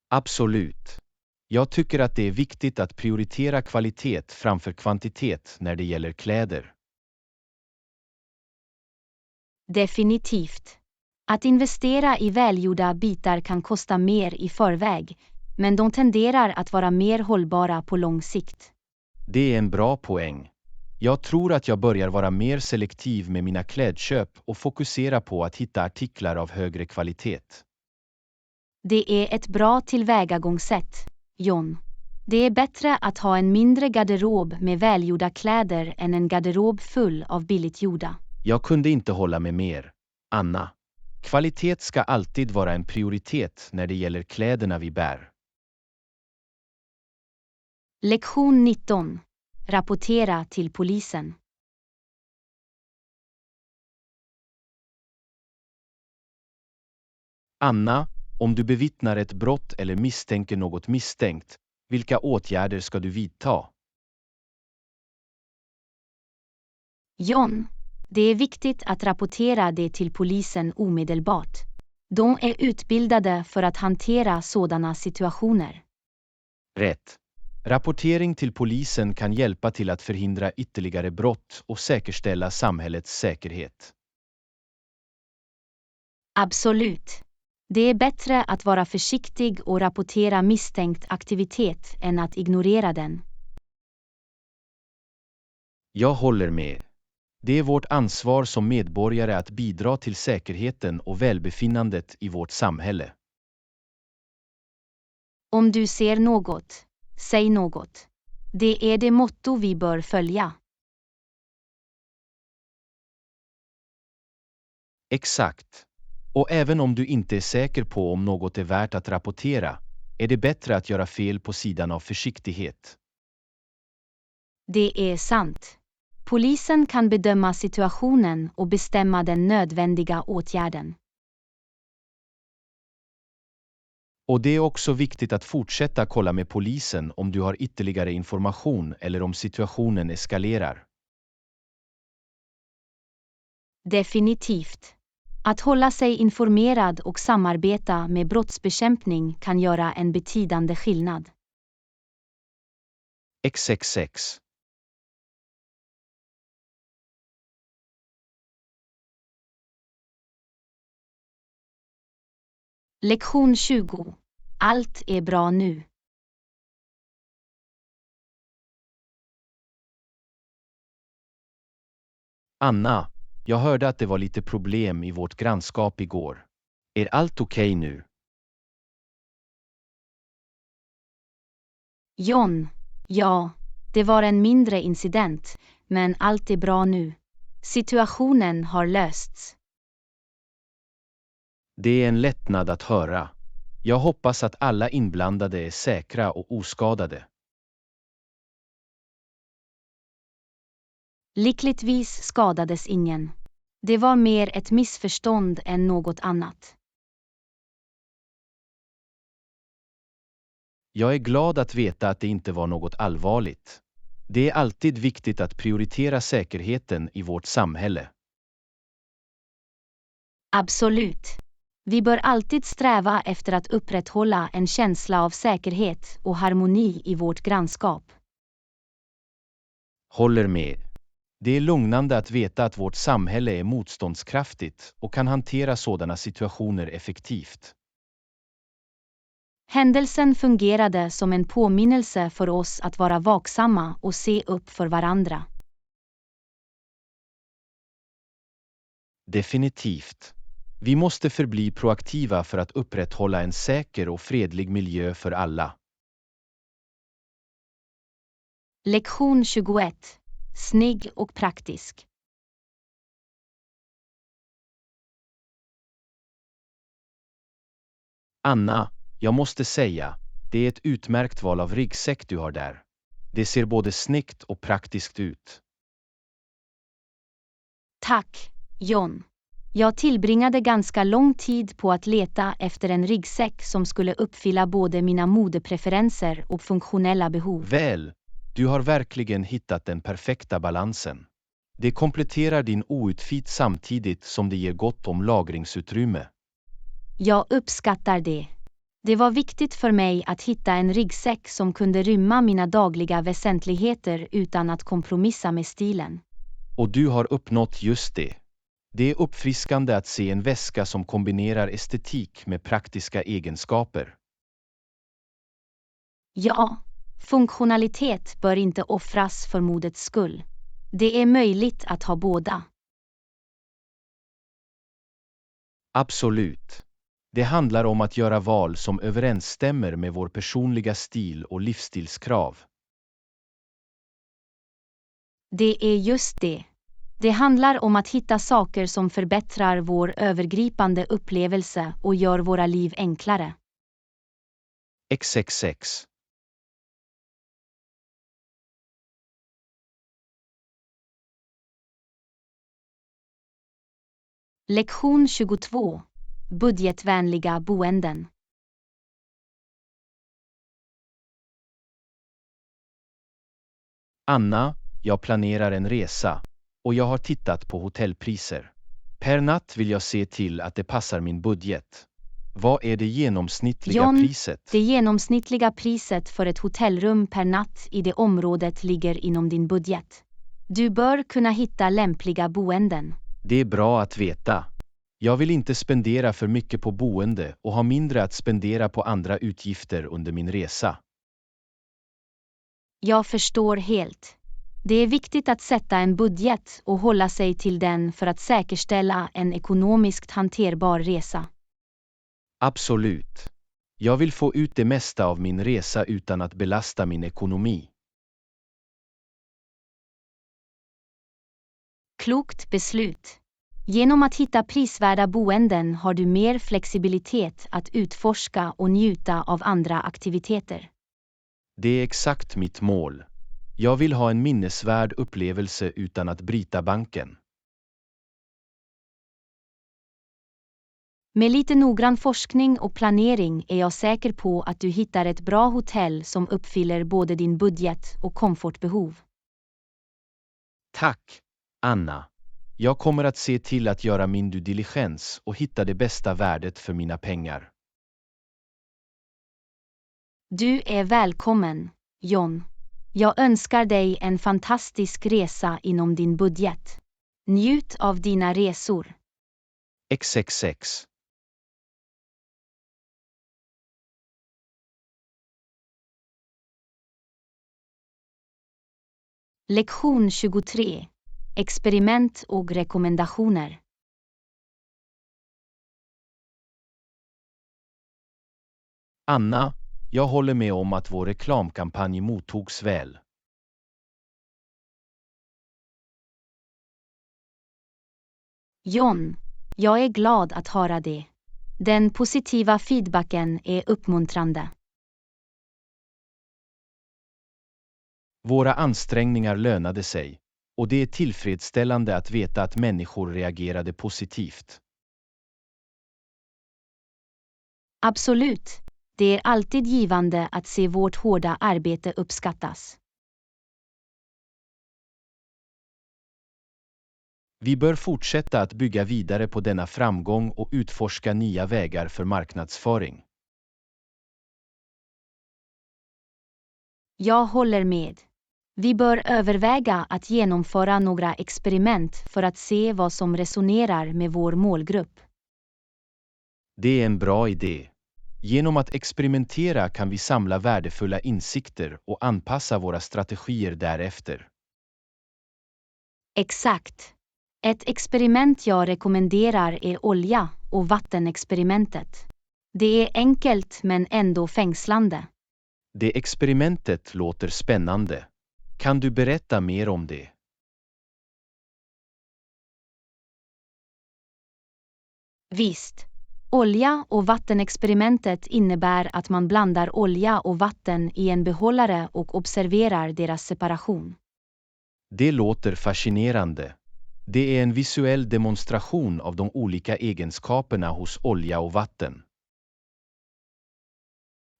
Absolut. Jag tycker att det är viktigt att prioritera kvalitet framför kvantitet när det gäller kläder. Definitivt. Att investera i välgjorda bitar kan kosta mer i förväg, men de tenderar att vara mer hållbara på lång sikt. Det är en bra poäng. Jag tror att jag börjar vara mer selektiv med mina klädköp och fokusera på att hitta artiklar av högre kvalitet. Det är ett bra tillvägagångssätt, John. Det är bättre att ha en mindre garderob med välgjorda kläder än en garderob full av billigt gjorda. Jag kunde inte hålla med mer. Anna, kvalitet ska alltid vara en prioritet när det gäller kläderna vi bär. Lektion 19. Rapportera till polisen. Anna, om du bevittnar ett brott eller misstänker något misstänkt, vilka åtgärder ska du vidta? John, det är viktigt att rapportera det till polisen omedelbart. De är utbildade för att hantera sådana situationer. Rätt. Rapportering till polisen kan hjälpa till att förhindra ytterligare brott och säkerställa samhällets säkerhet. Absolut. Det är bättre att vara försiktig och rapportera misstänkt aktivitet än att ignorera den. Jag håller med. Det är vårt ansvar som medborgare att bidra till säkerheten och välbefinnandet i vårt samhälle. Om du ser något, säg något. Det är det motto vi bör följa. Exakt. Och även om du inte är säker på om något är värt att rapportera, är det bättre att göra fel på sidan av försiktighet. Det är sant. Polisen kan bedöma situationen och bestämma den nödvändiga åtgärden. Och det är också viktigt att fortsätta kolla med polisen om du har ytterligare information eller om situationen eskalerar. Definitivt. Att hålla sig informerad och samarbeta med brottsbekämpning kan göra en betydande skillnad. XXX. Lektion 20. Allt är bra nu. Anna, jag hörde att det var lite problem i vårt grannskap igår. Är allt okej nu? John, ja, det var en mindre incident, men allt är bra nu. Situationen har lösts. Det är en lättnad att höra. Jag hoppas att alla inblandade är säkra och oskadade. Lyckligtvis skadades ingen. Det var mer ett missförstånd än något annat. Jag är glad att veta att det inte var något allvarligt. Det är alltid viktigt att prioritera säkerheten i vårt samhälle. Absolut. Vi bör alltid sträva efter att upprätthålla en känsla av säkerhet och harmoni i vårt grannskap. Håller med. Det är lugnande att veta att vårt samhälle är motståndskraftigt och kan hantera sådana situationer effektivt. Händelsen fungerade som en påminnelse för oss att vara vaksamma och se upp för varandra. Definitivt. Vi måste förbli proaktiva för att upprätthålla en säker och fredlig miljö för alla. Lektion 21. Snygg och praktisk. Anna, jag måste säga, det är ett utmärkt val av ryggsäck du har där. Det ser både snyggt och praktiskt ut. Tack, John. Jag tillbringade ganska lång tid på att leta efter en ryggsäck som skulle uppfylla både mina modepreferenser och funktionella behov. Väl, du har verkligen hittat den perfekta balansen. Det kompletterar din outfit samtidigt som det ger gott om lagringsutrymme. Jag uppskattar det. Det var viktigt för mig att hitta en ryggsäck som kunde rymma mina dagliga väsentligheter utan att kompromissa med stilen. Och du har uppnått just det. Det är uppfriskande att se en väska som kombinerar estetik med praktiska egenskaper. Ja, funktionalitet bör inte offras för modets skull. Det är möjligt att ha båda. Absolut. Det handlar om att göra val som överensstämmer med vår personliga stil och livsstilskrav. Det är just det. Det handlar om att hitta saker som förbättrar vår övergripande upplevelse och gör våra liv enklare. XXX. Lektion 22. Budgetvänliga boenden. Anna, jag planerar en resa. och jag har tittat på hotellpriser. Per natt vill jag se till att det passar min budget. Vad är det genomsnittliga John, priset? det genomsnittliga priset för ett hotellrum per natt i det området ligger inom din budget. Du bör kunna hitta lämpliga boenden. Det är bra att veta. Jag vill inte spendera för mycket på boende och ha mindre att spendera på andra utgifter under min resa. Jag förstår helt. Det är viktigt att sätta en budget och hålla sig till den för att säkerställa en ekonomiskt hanterbar resa. Absolut. Jag vill få ut det mesta av min resa utan att belasta min ekonomi. Klokt beslut. Genom att hitta prisvärda boenden har du mer flexibilitet att utforska och njuta av andra aktiviteter. Det är exakt mitt mål. Jag vill ha en minnesvärd upplevelse utan att bryta banken. Med lite noggrann forskning och planering är jag säker på att du hittar ett bra hotell som uppfyller både din budget och komfortbehov. Tack, Anna. Jag kommer att se till att göra min due diligence och hitta det bästa värdet för mina pengar. Du är välkommen, John. Jag önskar dig en fantastisk resa inom din budget. Njut av dina resor. XXX. Lektion 23. Experiment och rekommendationer. Anna, jag håller med om att vår reklamkampanj mottogs väl. John, jag är glad att höra det. Den positiva feedbacken är uppmuntrande. Våra ansträngningar lönade sig, och det är tillfredsställande att veta att människor reagerade positivt. Absolut. Det är alltid givande att se vårt hårda arbete uppskattas. Vi bör fortsätta att bygga vidare på denna framgång och utforska nya vägar för marknadsföring. Jag håller med. Vi bör överväga att genomföra några experiment för att se vad som resonerar med vår målgrupp. Det är en bra idé. Genom att experimentera kan vi samla värdefulla insikter och anpassa våra strategier därefter. Exakt. Ett experiment jag rekommenderar är olja- och vattenexperimentet. Det är enkelt men ändå fängslande. Det experimentet låter spännande. Kan du berätta mer om det? Visst. Olja- och vattenexperimentet innebär att man blandar olja och vatten i en behållare och observerar deras separation. Det låter fascinerande. Det är en visuell demonstration av de olika egenskaperna hos olja och vatten.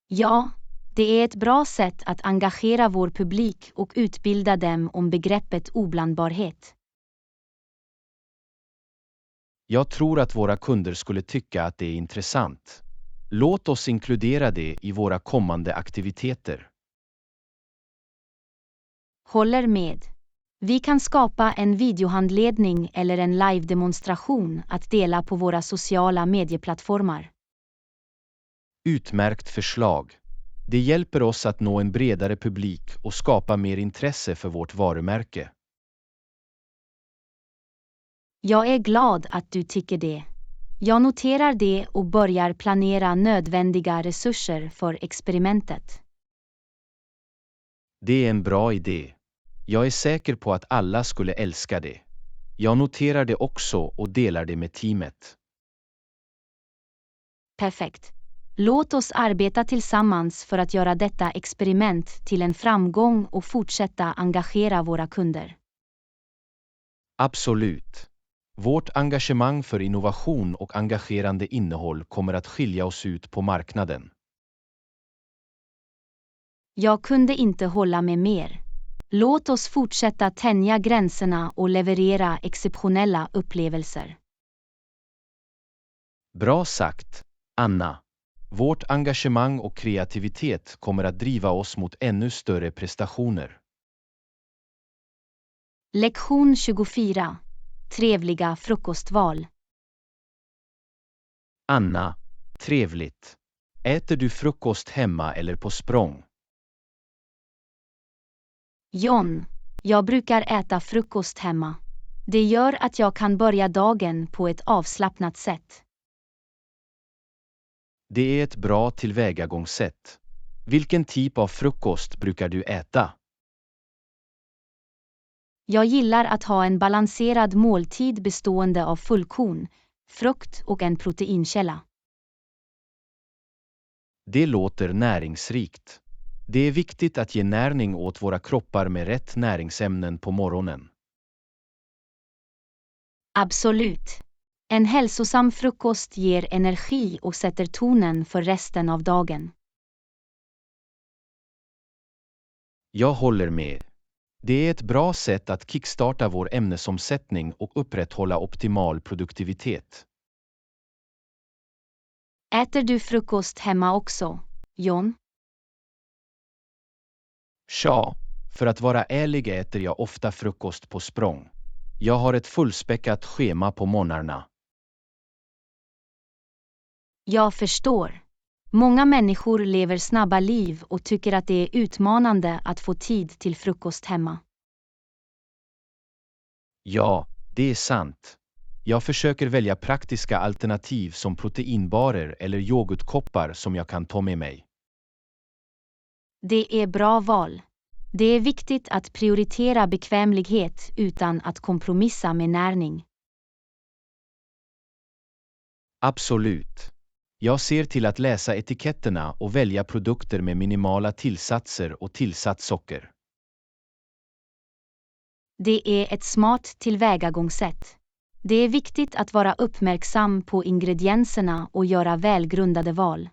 Ja, det är ett bra sätt att engagera vår publik och utbilda dem om begreppet oblandbarhet. Jag tror att våra kunder skulle tycka att det är intressant. Låt oss inkludera det i våra kommande aktiviteter. Håller med. Vi kan skapa en videohandledning eller en live-demonstration att dela på våra sociala medieplattformar. Utmärkt förslag. Det hjälper oss att nå en bredare publik och skapa mer intresse för vårt varumärke. Jag är glad att du tycker det. Jag noterar det och börjar planera nödvändiga resurser för experimentet. Det är en bra idé. Jag är säker på att alla skulle älska det. Jag noterar det också och delar det med teamet. Perfekt. Låt oss arbeta tillsammans för att göra detta experiment till en framgång och fortsätta engagera våra kunder. Absolut. Vårt engagemang för innovation och engagerande innehåll kommer att skilja oss ut på marknaden. Jag kunde inte hålla med mer. Låt oss fortsätta tänja gränserna och leverera exceptionella upplevelser. Bra sagt, Anna. Vårt engagemang och kreativitet kommer att driva oss mot ännu större prestationer. Lektion 24. Trevliga frukostval. Anna, trevligt. Äter du frukost hemma eller på språng? John, jag brukar äta frukost hemma. Det gör att jag kan börja dagen på ett avslappnat sätt. Det är ett bra tillvägagångssätt. Vilken typ av frukost brukar du äta? Jag gillar att ha en balanserad måltid bestående av fullkorn, frukt och en proteinkälla. Det låter näringsrikt. Det är viktigt att ge näring åt våra kroppar med rätt näringsämnen på morgonen. Absolut. En hälsosam frukost ger energi och sätter tonen för resten av dagen. Jag håller med. Det är ett bra sätt att kickstarta vår ämnesomsättning och upprätthålla optimal produktivitet. Äter du frukost hemma också, John? Ja, för att vara ärlig äter jag ofta frukost på språng. Jag har ett fullspäckat schema på morgnarna. Jag förstår. Många människor lever snabba liv och tycker att det är utmanande att få tid till frukost hemma. Ja, det är sant. Jag försöker välja praktiska alternativ som proteinbarer eller yoghurtkoppar som jag kan ta med mig. Det är bra val. Det är viktigt att prioritera bekvämlighet utan att kompromissa med näring. Absolut. Jag ser till att läsa etiketterna och välja produkter med minimala tillsatser och tillsatt socker. Det är ett smart tillvägagångssätt. Det är viktigt att vara uppmärksam på ingredienserna och göra välgrundade val.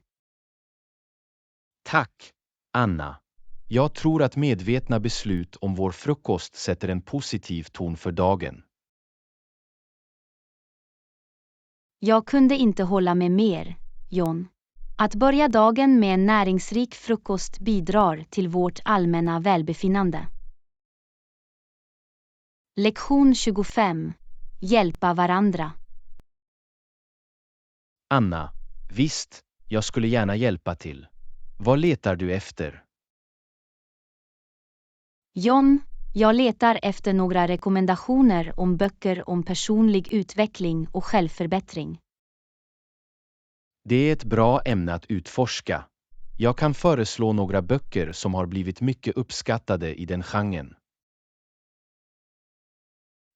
Tack, Anna. Jag tror att medvetna beslut om vår frukost sätter en positiv ton för dagen. Jag kunde inte hålla med mer, John. Att börja dagen med en näringsrik frukost bidrar till vårt allmänna välbefinnande. Lektion 25. Hjälpa varandra. Anna, visst, jag skulle gärna hjälpa till. Vad letar du efter? John, jag letar efter några rekommendationer om böcker om personlig utveckling och självförbättring. Det är ett bra ämne att utforska. Jag kan föreslå några böcker som har blivit mycket uppskattade i den genren.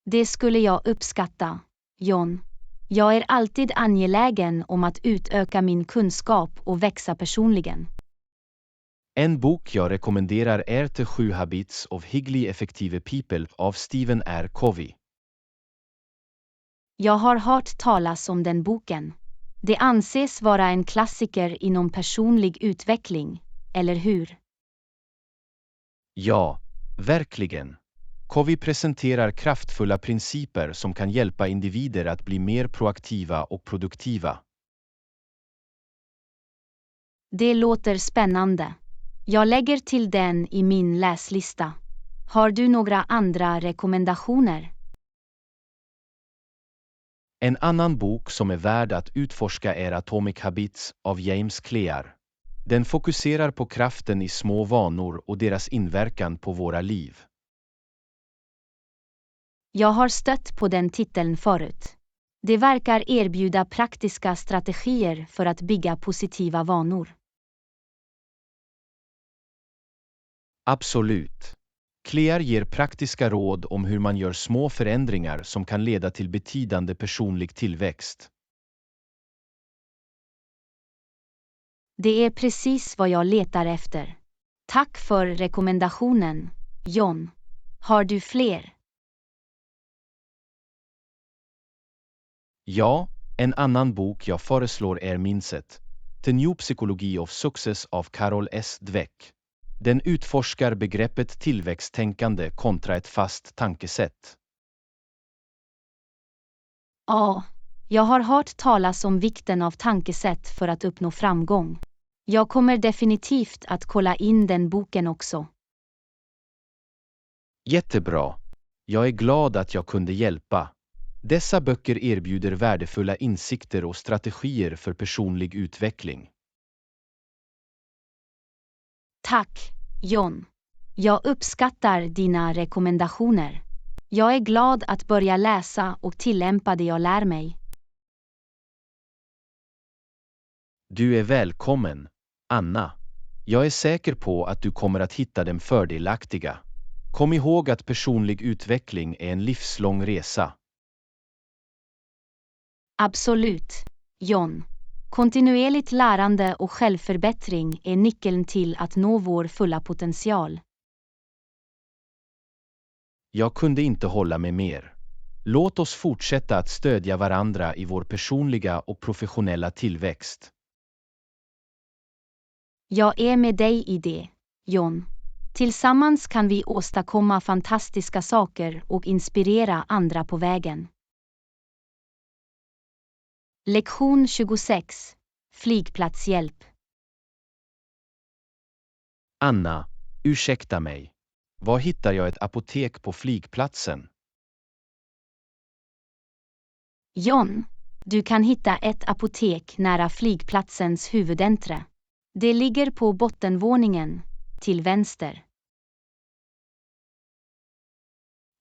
Det skulle jag uppskatta, John. Jag är alltid angelägen om att utöka min kunskap och växa personligen. En bok jag rekommenderar är The 7 Habits of Highly Effective People av Stephen R. Covey. Jag har hört talas om den boken. Det anses vara en klassiker inom personlig utveckling, eller hur? Ja, verkligen. Covey presenterar kraftfulla principer som kan hjälpa individer att bli mer proaktiva och produktiva. Det låter spännande. Jag lägger till den i min läslista. Har du några andra rekommendationer? En annan bok som är värd att utforska är Atomic Habits av James Clear. Den fokuserar på kraften i små vanor och deras inverkan på våra liv. Jag har stött på den titeln förut. Det verkar erbjuda praktiska strategier för att bygga positiva vanor. Absolut. Clear ger praktiska råd om hur man gör små förändringar som kan leda till betydande personlig tillväxt. Det är precis vad jag letar efter. Tack för rekommendationen, John. Har du fler? Ja, en annan bok jag föreslår är Mindset, The New Psychology of Success av Carol S. Dweck. Den utforskar begreppet tillväxttänkande kontra ett fast tankesätt. Ja, jag har hört talas om vikten av tankesätt för att uppnå framgång. Jag kommer definitivt att kolla in den boken också. Jättebra. Jag är glad att jag kunde hjälpa. Dessa böcker erbjuder värdefulla insikter och strategier för personlig utveckling. Tack, John. Jag uppskattar dina rekommendationer. Jag är glad att börja läsa och tillämpa det jag lär mig. Du är välkommen, Anna. Jag är säker på att du kommer att hitta dem fördelaktiga. Kom ihåg att personlig utveckling är en livslång resa. Absolut, John. Kontinuerligt lärande och självförbättring är nyckeln till att nå vår fulla potential. Jag kunde inte hålla med mer. Låt oss fortsätta att stödja varandra i vår personliga och professionella tillväxt. Jag är med dig i det, John. Tillsammans kan vi åstadkomma fantastiska saker och inspirera andra på vägen. Lektion 26. Flygplatshjälp. Anna, ursäkta mig. Var hittar jag ett apotek på flygplatsen? John, du kan hitta ett apotek nära flygplatsens huvudentré. Det ligger på bottenvåningen, till vänster.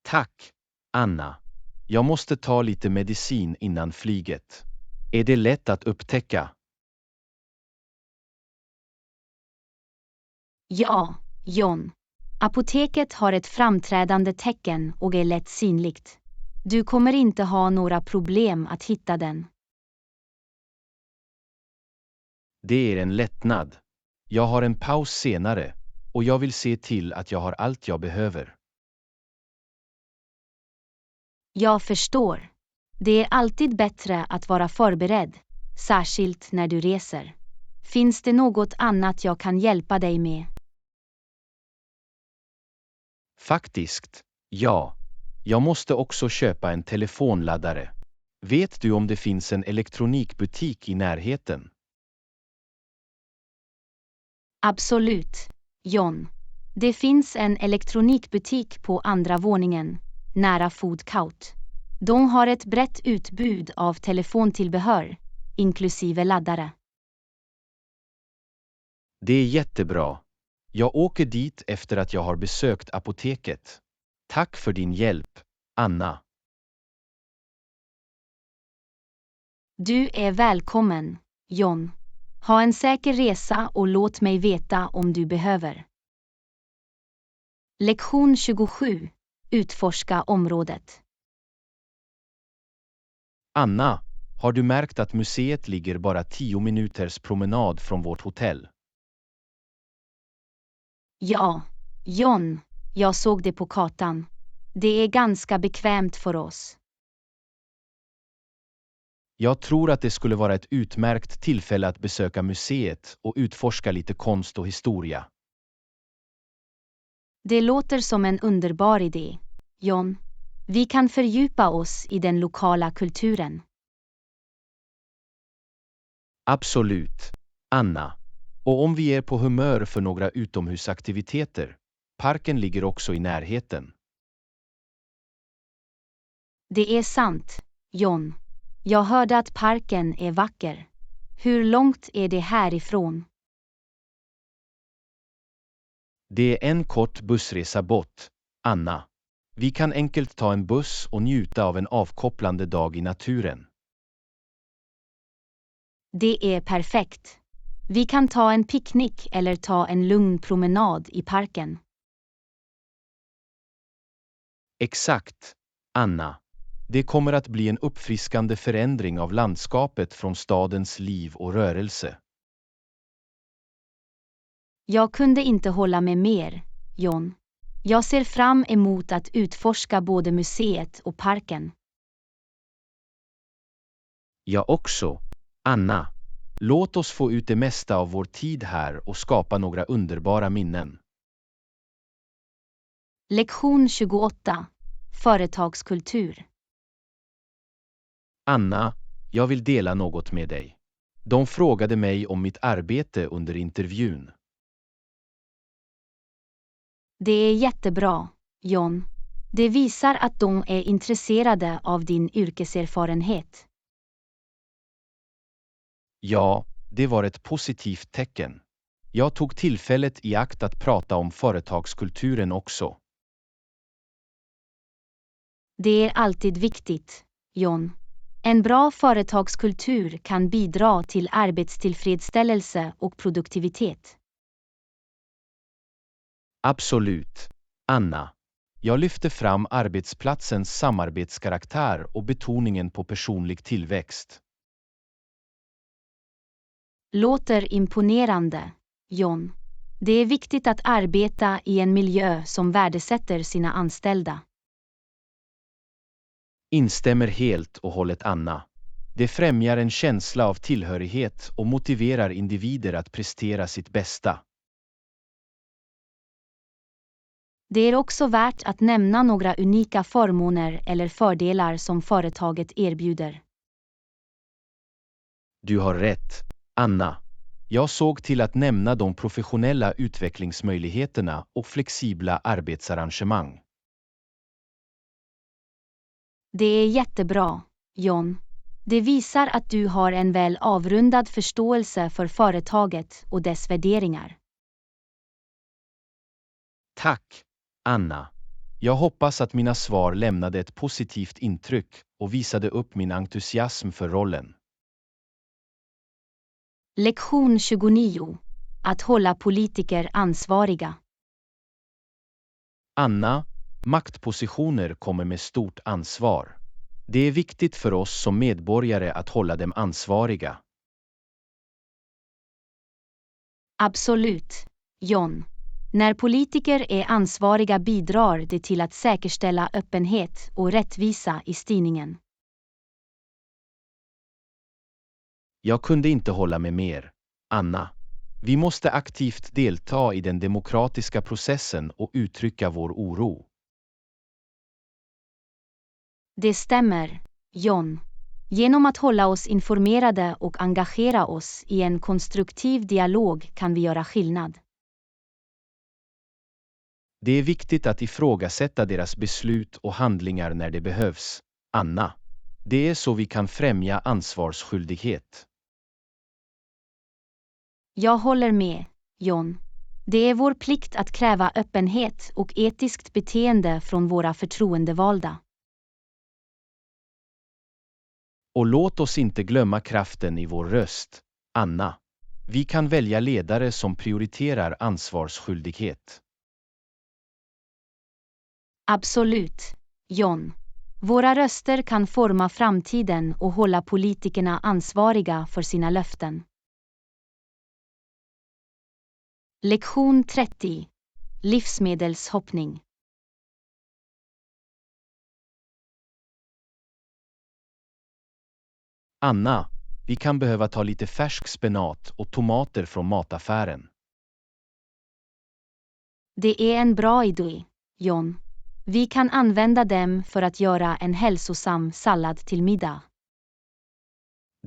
Tack, Anna. Jag måste ta lite medicin innan flyget. Är det lätt att upptäcka? Ja, John. Apoteket har ett framträdande tecken och är lätt synligt. Du kommer inte ha några problem att hitta den. Det är en lättnad. Jag har en paus senare och jag vill se till att jag har allt jag behöver. Jag förstår. Det är alltid bättre att vara förberedd, särskilt när du reser. Finns det något annat jag kan hjälpa dig med? Faktiskt, ja. Jag måste också köpa en telefonladdare. Vet du om det finns en elektronikbutik i närheten? Absolut, John. Det finns en elektronikbutik på andra våningen, nära Food Court. De har ett brett utbud av telefontillbehör, inklusive laddare. Det är jättebra. Jag åker dit efter att jag har besökt apoteket. Tack för din hjälp, Anna. Du är välkommen, John. Ha en säker resa och låt mig veta om du behöver. Lektion 27. Utforska området. Anna, har du märkt att museet ligger bara 10 minuters promenad från vårt hotell? Ja, John, jag såg det på kartan. Det är ganska bekvämt för oss. Jag tror att det skulle vara ett utmärkt tillfälle att besöka museet och utforska lite konst och historia. Det låter som en underbar idé, John. Vi kan fördjupa oss i den lokala kulturen. Absolut, Anna. Och om vi är på humör för några utomhusaktiviteter, parken ligger också i närheten. Det är sant, John. Jag hörde att parken är vacker. Hur långt är det härifrån? Det är en kort bussresa bort, Anna. Vi kan enkelt ta en buss och njuta av en avkopplande dag i naturen. Det är perfekt. Vi kan ta en picknick eller ta en lugn promenad i parken. Exakt, Anna. Det kommer att bli en uppfriskande förändring av landskapet från stadens liv och rörelse. Jag kunde inte hålla med mer, John. Jag ser fram emot att utforska både museet och parken. Jag också, Anna. Låt oss få ut det mesta av vår tid här och skapa några underbara minnen. Lektion 28. Företagskultur. Anna, jag vill dela något med dig. De frågade mig om mitt arbete under intervjun. Det är jättebra, John. Det visar att de är intresserade av din yrkeserfarenhet. Ja, det var ett positivt tecken. Jag tog tillfället i akt att prata om företagskulturen också. Det är alltid viktigt, John. En bra företagskultur kan bidra till arbetstillfredsställelse och produktivitet. Absolut. Anna, jag lyfter fram arbetsplatsens samarbetskaraktär och betoningen på personlig tillväxt. Låter imponerande, John. Det är viktigt att arbeta i en miljö som värdesätter sina anställda. Instämmer helt och hållet, Anna. Det främjar en känsla av tillhörighet och motiverar individer att prestera sitt bästa. Det är också värt att nämna några unika förmåner eller fördelar som företaget erbjuder. Du har rätt, Anna. Jag såg till att nämna de professionella utvecklingsmöjligheterna och flexibla arbetsarrangemang. Det är jättebra, John. Det visar att du har en väl avrundad förståelse för företaget och dess värderingar. Tack, Anna. Jag hoppas att mina svar lämnade ett positivt intryck och visade upp min entusiasm för rollen. Lektion 29. Att hålla politiker ansvariga. Anna, maktpositioner kommer med stort ansvar. Det är viktigt för oss som medborgare att hålla dem ansvariga. Absolut, John. När politiker är ansvariga bidrar det till att säkerställa öppenhet och rättvisa i styrningen. Jag kunde inte hålla med mer, Anna. Vi måste aktivt delta i den demokratiska processen och uttrycka vår oro. Det stämmer, John. Genom att hålla oss informerade och engagera oss i en konstruktiv dialog kan vi göra skillnad. Det är viktigt att ifrågasätta deras beslut och handlingar när det behövs, Anna. Det är så vi kan främja ansvarsskyldighet. Jag håller med, John. Det är vår plikt att kräva öppenhet och etiskt beteende från våra förtroendevalda. Och låt oss inte glömma kraften i vår röst, Anna. Vi kan välja ledare som prioriterar ansvarsskyldighet. Absolut, John. Våra röster kan forma framtiden och hålla politikerna ansvariga för sina löften. Lektion 30. Livsmedelshoppning. Anna, vi kan behöva ta lite färsk spenat och tomater från mataffären. Det är en bra idé, John. Vi kan använda dem för att göra en hälsosam sallad till middag.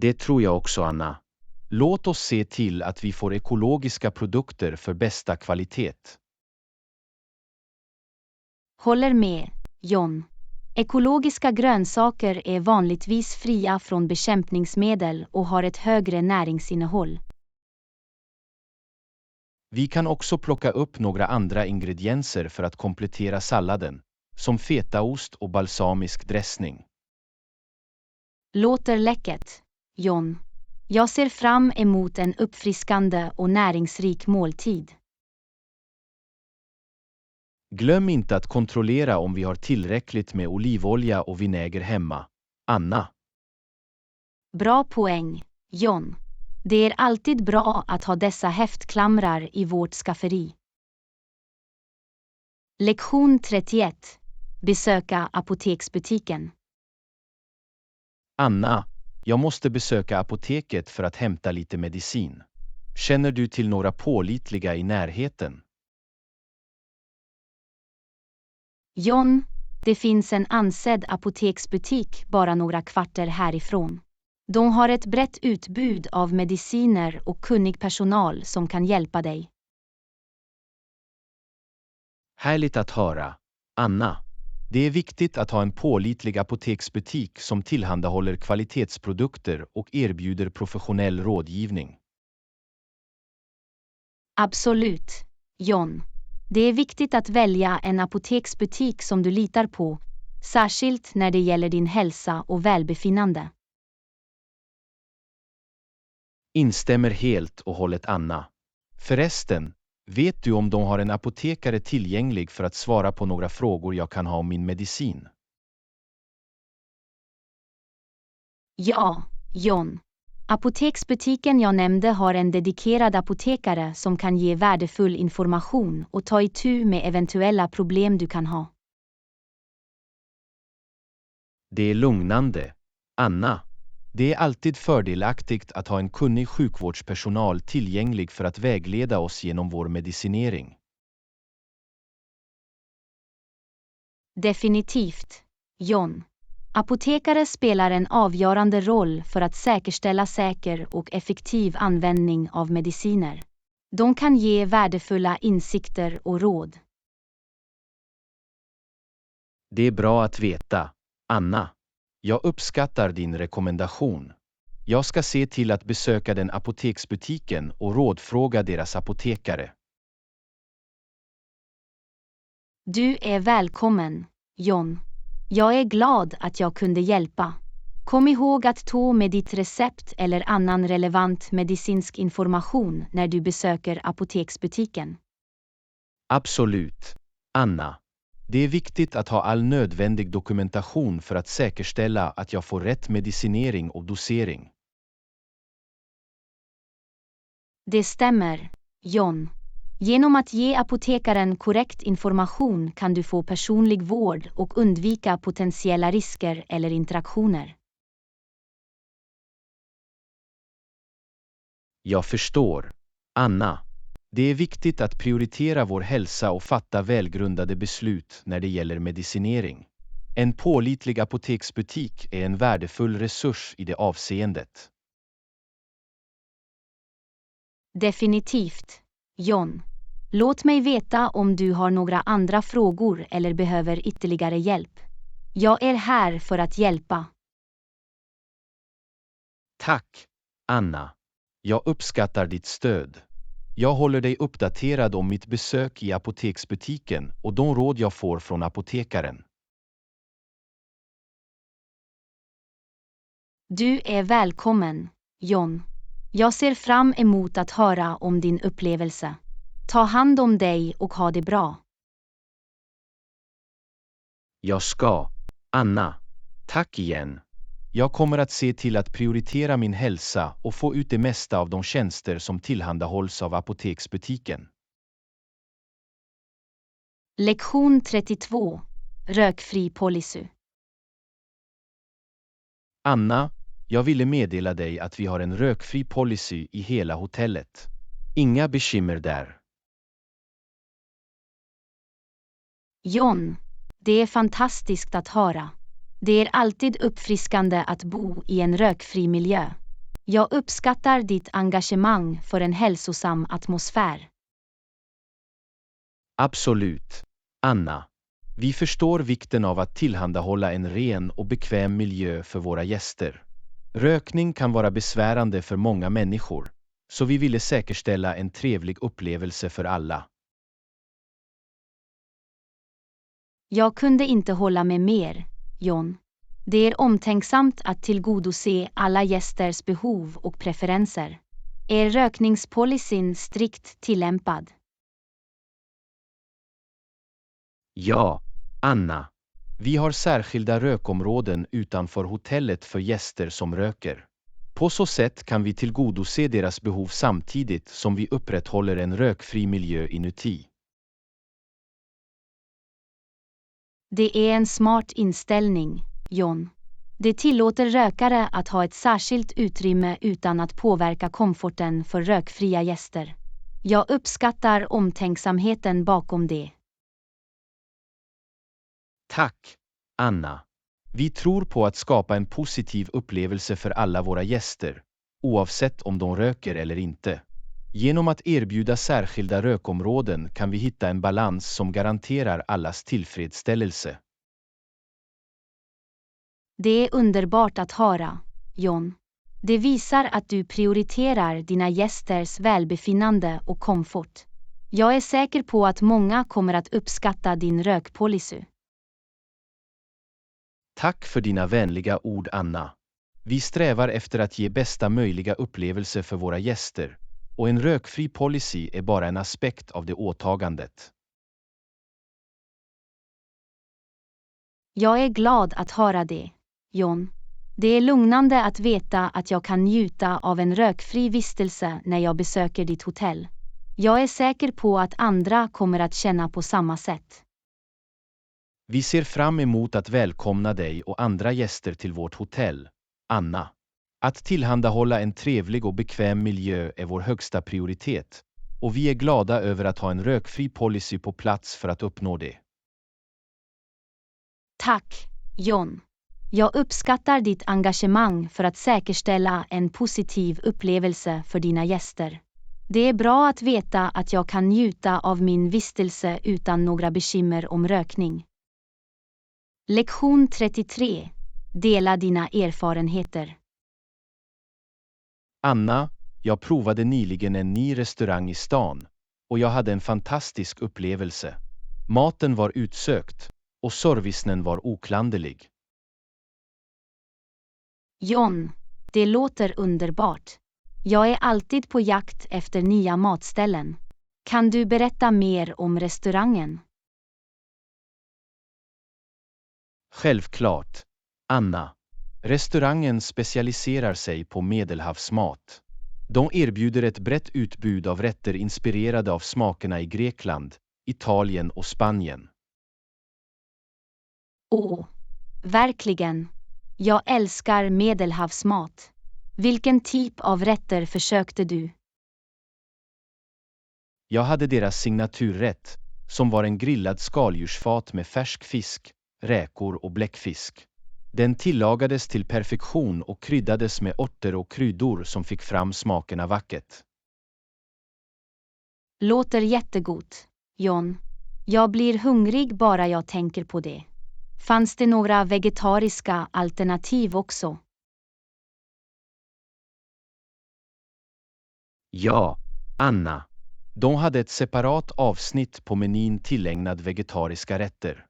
Det tror jag också, Anna. Låt oss se till att vi får ekologiska produkter för bästa kvalitet. Håller med, John. Ekologiska grönsaker är vanligtvis fria från bekämpningsmedel och har ett högre näringsinnehåll. Vi kan också plocka upp några andra ingredienser för att komplettera salladen, som fetaost och balsamisk dressning. Låter läckert, John. Jag ser fram emot en uppfriskande och näringsrik måltid. Glöm inte att kontrollera om vi har tillräckligt med olivolja och vinäger hemma, Anna. Bra poäng, John. Det är alltid bra att ha dessa häftklamrar i vårt skafferi. Lektion 31. Besöka apoteksbutiken. Anna, jag måste besöka apoteket för att hämta lite medicin. Känner du till några pålitliga i närheten? John, det finns en ansedd apoteksbutik bara några kvarter härifrån. De har ett brett utbud av mediciner och kunnig personal som kan hjälpa dig. Härligt att höra, Anna. Det är viktigt att ha en pålitlig apoteksbutik som tillhandahåller kvalitetsprodukter och erbjuder professionell rådgivning. Absolut, John. Det är viktigt att välja en apoteksbutik som du litar på, särskilt när det gäller din hälsa och välbefinnande. Instämmer helt och hållet, Anna. Förresten, vet du om de har en apotekare tillgänglig för att svara på några frågor jag kan ha om min medicin? Ja, John. Apoteksbutiken jag nämnde har en dedikerad apotekare som kan ge värdefull information och ta itu med eventuella problem du kan ha. Det är lugnande, Anna. Det är alltid fördelaktigt att ha en kunnig sjukvårdspersonal tillgänglig för att vägleda oss genom vår medicinering. Definitivt, John. Apotekare spelar en avgörande roll för att säkerställa säker och effektiv användning av mediciner. De kan ge värdefulla insikter och råd. Det är bra att veta, Anna. Jag uppskattar din rekommendation. Jag ska se till att besöka den apoteksbutiken och rådfråga deras apotekare. Du är välkommen, John. Jag är glad att jag kunde hjälpa. Kom ihåg att ta med ditt recept eller annan relevant medicinsk information när du besöker apoteksbutiken. Absolut, Anna. Det är viktigt att ha all nödvändig dokumentation för att säkerställa att jag får rätt medicinering och dosering. Det stämmer, John. Genom att ge apotekaren korrekt information kan du få personlig vård och undvika potentiella risker eller interaktioner. Jag förstår, Anna. Det är viktigt att prioritera vår hälsa och fatta välgrundade beslut när det gäller medicinering. En pålitlig apoteksbutik är en värdefull resurs i det avseendet. Definitivt, John. Låt mig veta om du har några andra frågor eller behöver ytterligare hjälp. Jag är här för att hjälpa. Tack, Anna. Jag uppskattar ditt stöd. Jag håller dig uppdaterad om mitt besök i apoteksbutiken och de råd jag får från apotekaren. Du är välkommen, John. Jag ser fram emot att höra om din upplevelse. Ta hand om dig och ha det bra. Jag ska, Anna. Tack igen. Jag kommer att se till att prioritera min hälsa och få ut det mesta av de tjänster som tillhandahålls av apoteksbutiken. Lektion 32. Rökfri policy. Anna, jag ville meddela dig att vi har en rökfri policy i hela hotellet. Inga bekymmer där. John, det är fantastiskt att höra. Det är alltid uppfriskande att bo i en rökfri miljö. Jag uppskattar ditt engagemang för en hälsosam atmosfär. Absolut, Anna. Vi förstår vikten av att tillhandahålla en ren och bekväm miljö för våra gäster. Rökning kan vara besvärande för många människor, så vi ville säkerställa en trevlig upplevelse för alla. Jag kunde inte hålla med mer, John. Det är omtänksamt att tillgodose alla gästers behov och preferenser. Är rökningspolicyn strikt tillämpad? Ja, Anna. Vi har särskilda rökområden utanför hotellet för gäster som röker. På så sätt kan vi tillgodose deras behov samtidigt som vi upprätthåller en rökfri miljö inuti. Det är en smart inställning, John. Det tillåter rökare att ha ett särskilt utrymme utan att påverka komforten för rökfria gäster. Jag uppskattar omtänksamheten bakom det. Tack, Anna. Vi tror på att skapa en positiv upplevelse för alla våra gäster, oavsett om de röker eller inte. Genom att erbjuda särskilda rökområden kan vi hitta en balans som garanterar allas tillfredsställelse. Det är underbart att höra, John. Det visar att du prioriterar dina gästers välbefinnande och komfort. Jag är säker på att många kommer att uppskatta din rökpolicy. Tack för dina vänliga ord, Anna. Vi strävar efter att ge bästa möjliga upplevelse för våra gäster, och en rökfri policy är bara en aspekt av det åtagandet. Jag är glad att höra det, John. Det är lugnande att veta att jag kan njuta av en rökfri vistelse när jag besöker ditt hotell. Jag är säker på att andra kommer att känna på samma sätt. Vi ser fram emot att välkomna dig och andra gäster till vårt hotell, Anna. Att tillhandahålla en trevlig och bekväm miljö är vår högsta prioritet, och vi är glada över att ha en rökfri policy på plats för att uppnå det. Tack, John. Jag uppskattar ditt engagemang för att säkerställa en positiv upplevelse för dina gäster. Det är bra att veta att jag kan njuta av min vistelse utan några bekymmer om rökning. Lektion 33. Dela dina erfarenheter. Anna, jag provade nyligen en ny restaurang i stan, och jag hade en fantastisk upplevelse. Maten var utsökt, och servicen var oklanderlig. John, det låter underbart. Jag är alltid på jakt efter nya matställen. Kan du berätta mer om restaurangen? Självklart, Anna. Restaurangen specialiserar sig på medelhavsmat. De erbjuder ett brett utbud av rätter inspirerade av smakerna i Grekland, Italien och Spanien. Åh, verkligen. Jag älskar medelhavsmat. Vilken typ av rätter försökte du? Jag hade deras signaturrätt, som var en grillad skaldjursfat med färsk fisk, räkor och bläckfisk. Den tillagades till perfektion och kryddades med örter och kryddor som fick fram smakerna vackert. Låter jättegott, John. Jag blir hungrig bara jag tänker på det. Fanns det några vegetariska alternativ också? Ja, Anna. De hade ett separat avsnitt på menyn tillägnad vegetariska rätter.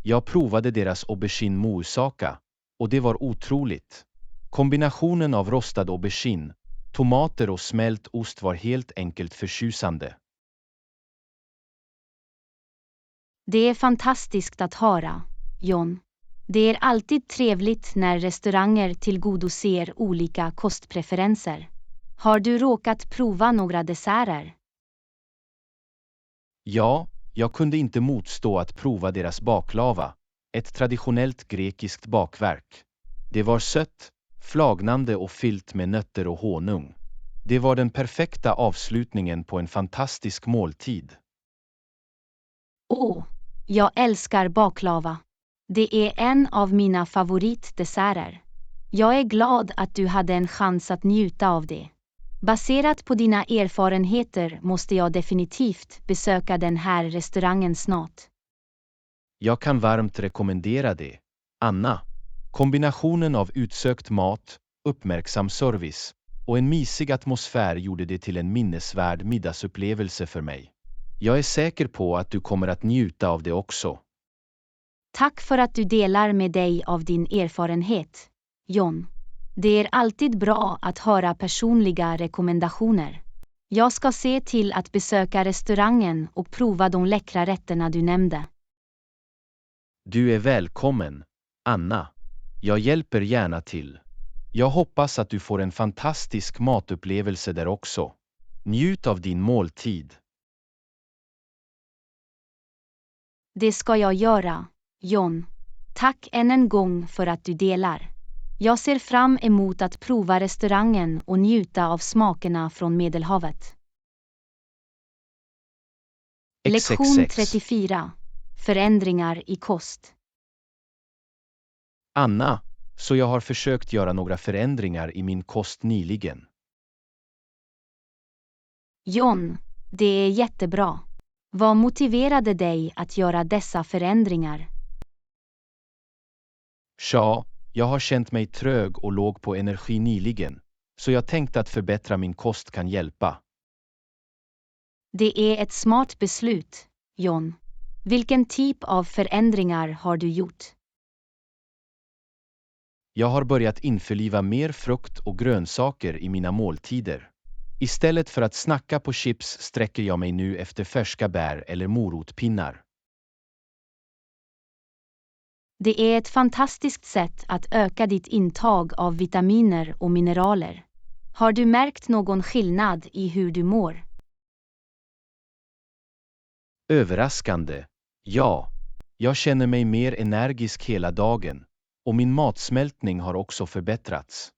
Jag provade deras aubergine moussaka, och det var otroligt. Kombinationen av rostad aubergine, tomater och smält ost var helt enkelt förtjusande. Det är fantastiskt att höra, John. Det är alltid trevligt när restauranger tillgodoser olika kostpreferenser. Har du råkat prova några desserter? Ja, jag kunde inte motstå att prova deras baklava, ett traditionellt grekiskt bakverk. Det var sött, flagnande och fyllt med nötter och honung. Det var den perfekta avslutningen på en fantastisk måltid. Åh, jag älskar baklava. Det är en av mina favoritdesserter. Jag är glad att du hade en chans att njuta av det. Baserat på dina erfarenheter måste jag definitivt besöka den här restaurangen snart. Jag kan varmt rekommendera det, Anna. Kombinationen av utsökt mat, uppmärksam service och en mysig atmosfär gjorde det till en minnesvärd middagsupplevelse för mig. Jag är säker på att du kommer att njuta av det också. Tack för att du delar med dig av din erfarenhet, John. Det är alltid bra att höra personliga rekommendationer. Jag ska se till att besöka restaurangen och prova de läckra rätterna du nämnde. Du är välkommen, Anna. Jag hjälper gärna till. Jag hoppas att du får en fantastisk matupplevelse där också. Njut av din måltid. Det ska jag göra, John. Tack än en gång för att du delar. Jag ser fram emot att prova restaurangen och njuta av smakerna från Medelhavet. Lektion 34. Förändringar i kost. Anna, så jag har försökt göra några förändringar i min kost nyligen. John, det är jättebra. Vad motiverade dig att göra dessa förändringar? Tja, jag har känt mig trög och låg på energi nyligen, så jag tänkte att förbättra min kost kan hjälpa. Det är ett smart beslut, John. Vilken typ av förändringar har du gjort? Jag har börjat införliva mer frukt och grönsaker i mina måltider. Istället för att snacka på chips sträcker jag mig nu efter färska bär eller morotpinnar. Det är ett fantastiskt sätt att öka ditt intag av vitaminer och mineraler. Har du märkt någon skillnad i hur du mår? Överraskande. Ja, jag känner mig mer energisk hela dagen och min matsmältning har också förbättrats.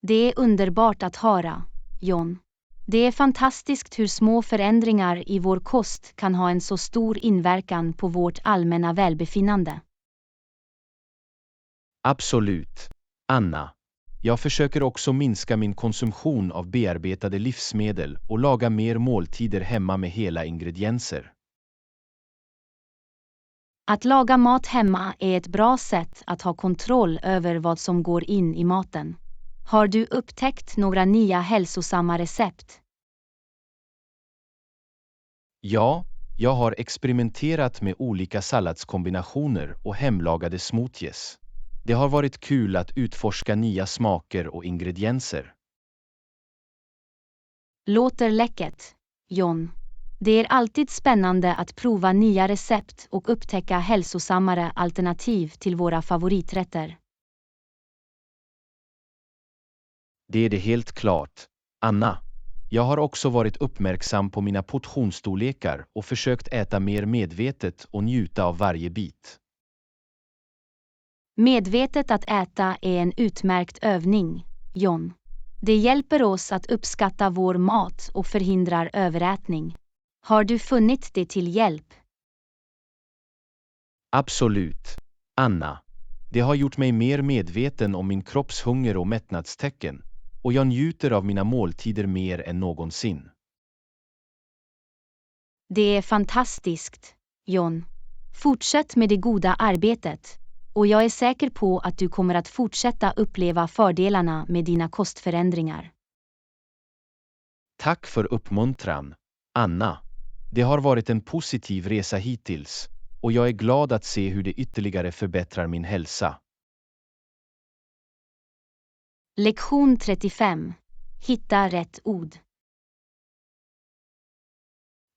Det är underbart att höra, John. Det är fantastiskt hur små förändringar i vår kost kan ha en så stor inverkan på vårt allmänna välbefinnande. Absolut. Anna, jag försöker också minska min konsumtion av bearbetade livsmedel och laga mer måltider hemma med hela ingredienser. Att laga mat hemma är ett bra sätt att ha kontroll över vad som går in i maten. Har du upptäckt några nya hälsosamma recept? Ja, jag har experimenterat med olika salladskombinationer och hemlagade smoothies. Det har varit kul att utforska nya smaker och ingredienser. Låter läckert, John. Det är alltid spännande att prova nya recept och upptäcka hälsosammare alternativ till våra favoriträtter. Det är det helt klart. Anna, jag har också varit uppmärksam på mina portionsstorlekar och försökt äta mer medvetet och njuta av varje bit. Medvetet att äta är en utmärkt övning, John. Det hjälper oss att uppskatta vår mat och förhindrar överätning. Har du funnit det till hjälp? Absolut. Anna, det har gjort mig mer medveten om min kropps hunger och mättnadstecken, och jag njuter av mina måltider mer än någonsin. Det är fantastiskt, John. Fortsätt med det goda arbetet, och jag är säker på att du kommer att fortsätta uppleva fördelarna med dina kostförändringar. Tack för uppmuntran, Anna. Det har varit en positiv resa hittills, och jag är glad att se hur det ytterligare förbättrar min hälsa. Lektion 35. Hitta rätt ord.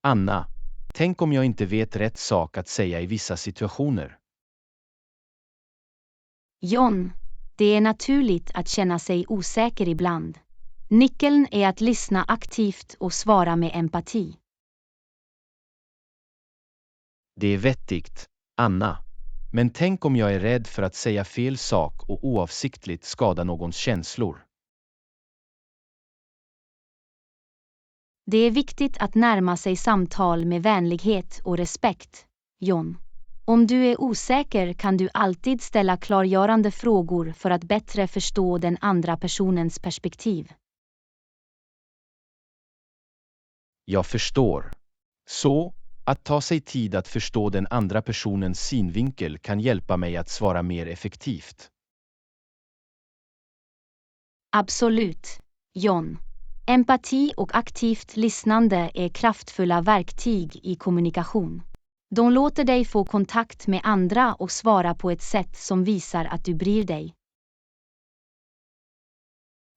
Anna, tänk om jag inte vet rätt sak att säga i vissa situationer. John, det är naturligt att känna sig osäker ibland. Nyckeln är att lyssna aktivt och svara med empati. Det är vettigt, Anna. Men tänk om jag är rädd för att säga fel sak och oavsiktligt skada någons känslor. Det är viktigt att närma sig samtal med vänlighet och respekt, John. Om du är osäker kan du alltid ställa klargörande frågor för att bättre förstå den andra personens perspektiv. Jag förstår. Så, att ta sig tid att förstå den andra personens synvinkel kan hjälpa mig att svara mer effektivt. Absolut, John. Empati och aktivt lyssnande är kraftfulla verktyg i kommunikation. De låter dig få kontakt med andra och svara på ett sätt som visar att du bryr dig.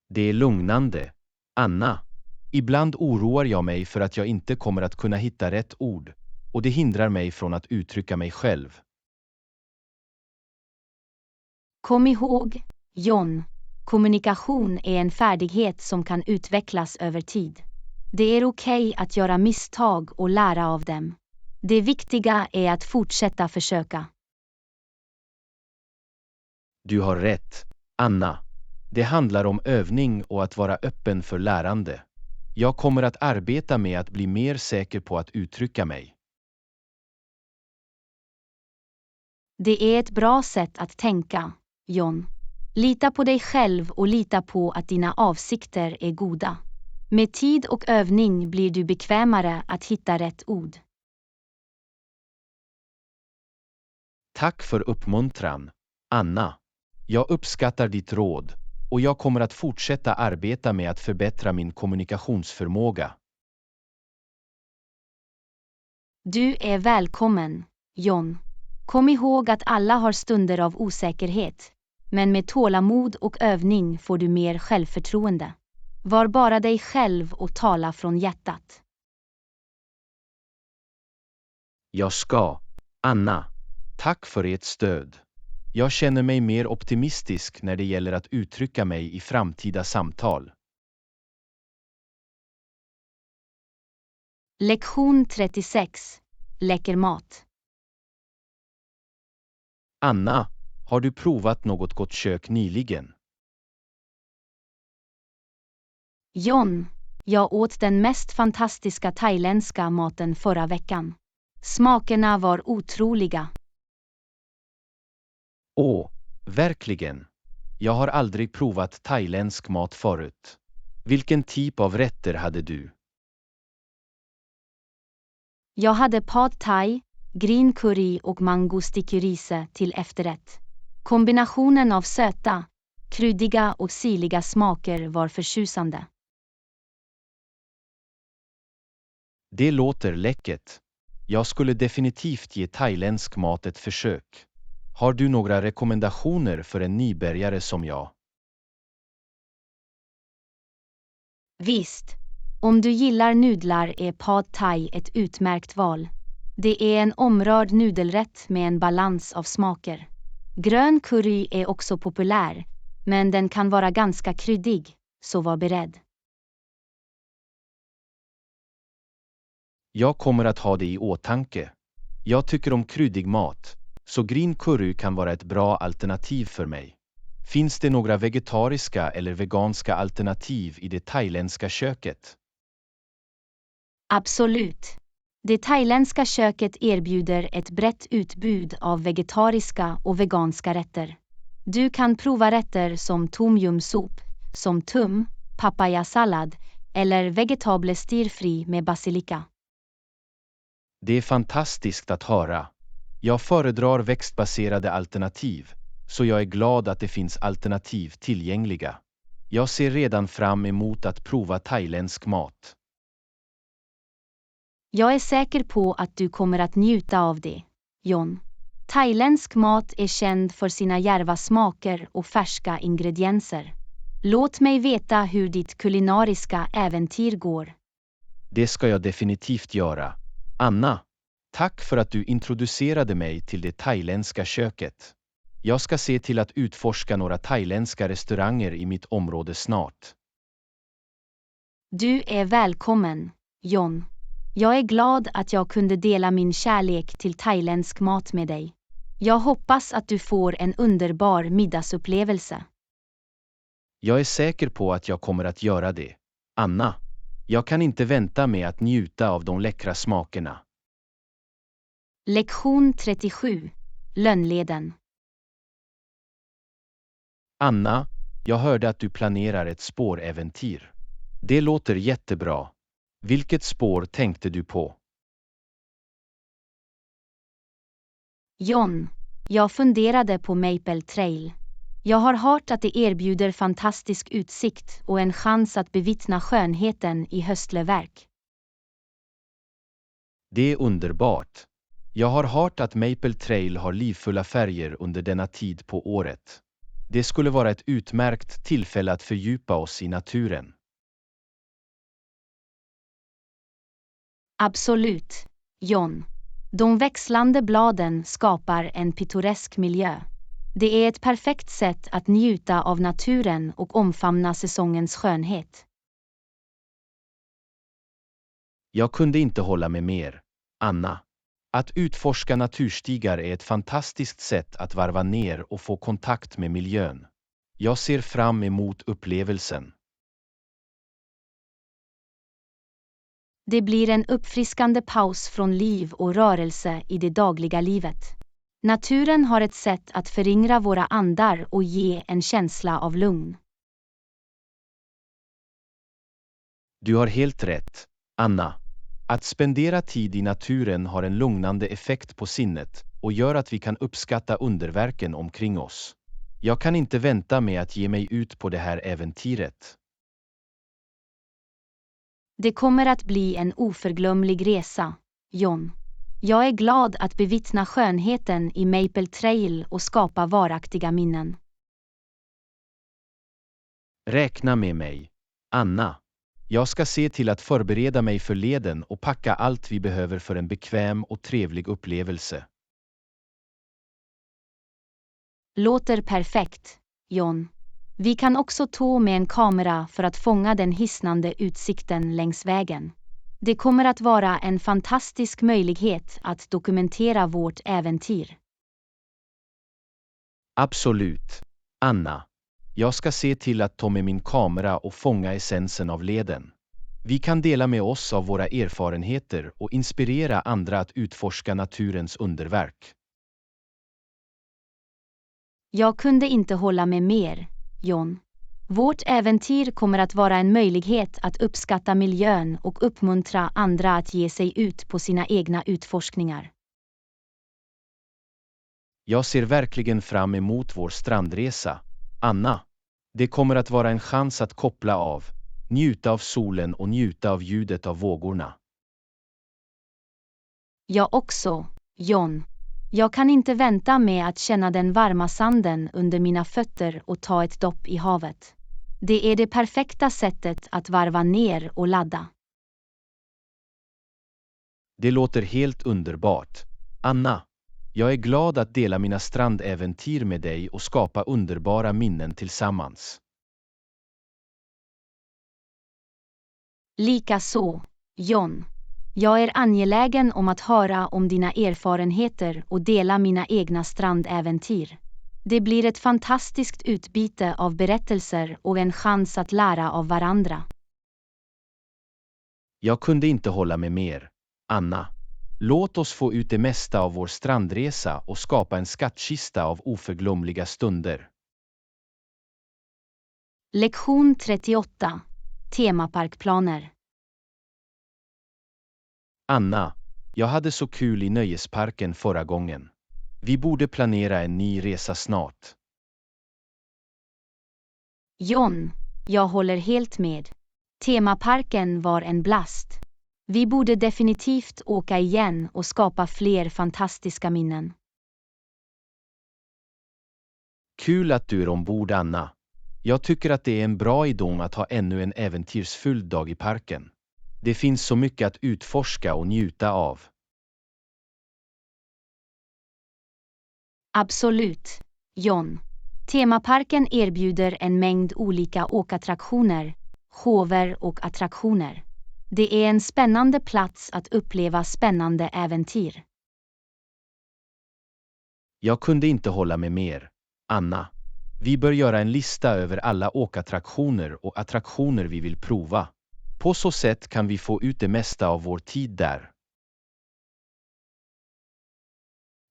Det är lugnande, Anna. Ibland oroar jag mig för att jag inte kommer att kunna hitta rätt ord, och det hindrar mig från att uttrycka mig själv. Kom ihåg, John, kommunikation är en färdighet som kan utvecklas över tid. Det är okej att göra misstag och lära av dem. Det viktiga är att fortsätta försöka. Du har rätt, Anna. Det handlar om övning och att vara öppen för lärande. Jag kommer att arbeta med att bli mer säker på att uttrycka mig. Det är ett bra sätt att tänka, John. Lita på dig själv och lita på att dina avsikter är goda. Med tid och övning blir du bekvämare att hitta rätt ord. Tack för uppmuntran, Anna. Jag uppskattar ditt råd och jag kommer att fortsätta arbeta med att förbättra min kommunikationsförmåga. Du är välkommen, John. Kom ihåg att alla har stunder av osäkerhet, men med tålamod och övning får du mer självförtroende. Var bara dig själv och tala från hjärtat. Jag ska, Anna. Tack för ert stöd. Jag känner mig mer optimistisk när det gäller att uttrycka mig i framtida samtal. Lektion 36. Läcker mat. Anna, har du provat något gott kök nyligen? John, jag åt den mest fantastiska thailändska maten förra veckan. Smakerna var otroliga. Åh, verkligen. Jag har aldrig provat thailändsk mat förut. Vilken typ av rätter hade du? Jag hade pad thai, green curry och mango sticky rice till efterrätt. Kombinationen av söta, kryddiga och syrliga smaker var förtjusande. Det låter läckert. Jag skulle definitivt ge thailändsk mat ett försök. Har du några rekommendationer för en nybörjare som jag? Visst, om du gillar nudlar är pad thai ett utmärkt val. Det är en omrörd nudelrätt med en balans av smaker. Grön curry är också populär, men den kan vara ganska kryddig, så var beredd. Jag kommer att ha det i åtanke. Jag tycker om kryddig mat, så green curry kan vara ett bra alternativ för mig. Finns det några vegetariska eller veganska alternativ i det thailändska köket? Absolut. Det thailändska köket erbjuder ett brett utbud av vegetariska och veganska rätter. Du kan prova rätter som tom yum soup, som tum, papayasallad eller vegetable stirfri med basilika. Det är fantastiskt att höra. Jag föredrar växtbaserade alternativ, så jag är glad att det finns alternativ tillgängliga. Jag ser redan fram emot att prova thailändsk mat. Jag är säker på att du kommer att njuta av det, John. Thailändsk mat är känd för sina djärva smaker och färska ingredienser. Låt mig veta hur ditt kulinariska äventyr går. Det ska jag definitivt göra. Anna, tack för att du introducerade mig till det thailändska köket. Jag ska se till att utforska några thailändska restauranger i mitt område snart. Du är välkommen, John. Jag är glad att jag kunde dela min kärlek till thailändsk mat med dig. Jag hoppas att du får en underbar middagsupplevelse. Jag är säker på att jag kommer att göra det. Anna, jag kan inte vänta med att njuta av de läckra smakerna. Lektion 37. Lönnleden. Anna, jag hörde att du planerar ett spåräventyr. Det låter jättebra. Vilket spår tänkte du på? John, jag funderade på Maple Trail. Jag har hört att det erbjuder fantastisk utsikt och en chans att bevittna skönheten i höstlöverk. Det är underbart. Jag har hört att Maple Trail har livfulla färger under denna tid på året. Det skulle vara ett utmärkt tillfälle att fördjupa oss i naturen. Absolut, John. De växlande bladen skapar en pittoresk miljö. Det är ett perfekt sätt att njuta av naturen och omfamna säsongens skönhet. Jag kunde inte hålla med mer, Anna. Att utforska naturstigar är ett fantastiskt sätt att varva ner och få kontakt med miljön. Jag ser fram emot upplevelsen. Det blir en uppfriskande paus från liv och rörelse i det dagliga livet. Naturen har ett sätt att förringra våra andar och ge en känsla av lugn. Du har helt rätt, Anna. Att spendera tid i naturen har en lugnande effekt på sinnet och gör att vi kan uppskatta underverken omkring oss. Jag kan inte vänta med att ge mig ut på det här äventyret. Det kommer att bli en oförglömlig resa, John. Jag är glad att bevittna skönheten i Maple Trail och skapa varaktiga minnen. Räkna med mig, Anna. Jag ska se till att förbereda mig för leden och packa allt vi behöver för en bekväm och trevlig upplevelse. Låter perfekt, John. Vi kan också ta med en kamera för att fånga den hisnande utsikten längs vägen. Det kommer att vara en fantastisk möjlighet att dokumentera vårt äventyr. Absolut, Anna. Jag ska se till att ta med min kamera och fånga essensen av leden. Vi kan dela med oss av våra erfarenheter och inspirera andra att utforska naturens underverk. Jag kunde inte hålla med mer, John. Vårt äventyr kommer att vara en möjlighet att uppskatta miljön och uppmuntra andra att ge sig ut på sina egna utforskningar. Jag ser verkligen fram emot vår strandresa, Anna. Det kommer att vara en chans att koppla av, njuta av solen och njuta av ljudet av vågorna. Jag också, John. Jag kan inte vänta med att känna den varma sanden under mina fötter och ta ett dopp i havet. Det är det perfekta sättet att varva ner och ladda. Det låter helt underbart, Anna. Jag är glad att dela mina strandäventyr med dig och skapa underbara minnen tillsammans. Likaså, John. Jag är angelägen om att höra om dina erfarenheter och dela mina egna strandäventyr. Det blir ett fantastiskt utbyte av berättelser och en chans att lära av varandra. Jag kunde inte hålla med mer, Anna. Låt oss få ut det mesta av vår strandresa och skapa en skattkista av oförglömliga stunder. Lektion 38. Temaparkplaner. Anna, jag hade så kul i nöjesparken förra gången. Vi borde planera en ny resa snart. John, jag håller helt med. Temaparken var en blast. Vi borde definitivt åka igen och skapa fler fantastiska minnen. Kul att du är ombord, Anna. Jag tycker att det är en bra idé att ha ännu en äventyrsfylld dag i parken. Det finns så mycket att utforska och njuta av. Absolut, John. Temaparken erbjuder en mängd olika åkattraktioner, shower och attraktioner. Det är en spännande plats att uppleva spännande äventyr. Jag kunde inte hålla med mer, Anna. Vi bör göra en lista över alla åkattraktioner och attraktioner vi vill prova. På så sätt kan vi få ut det mesta av vår tid där.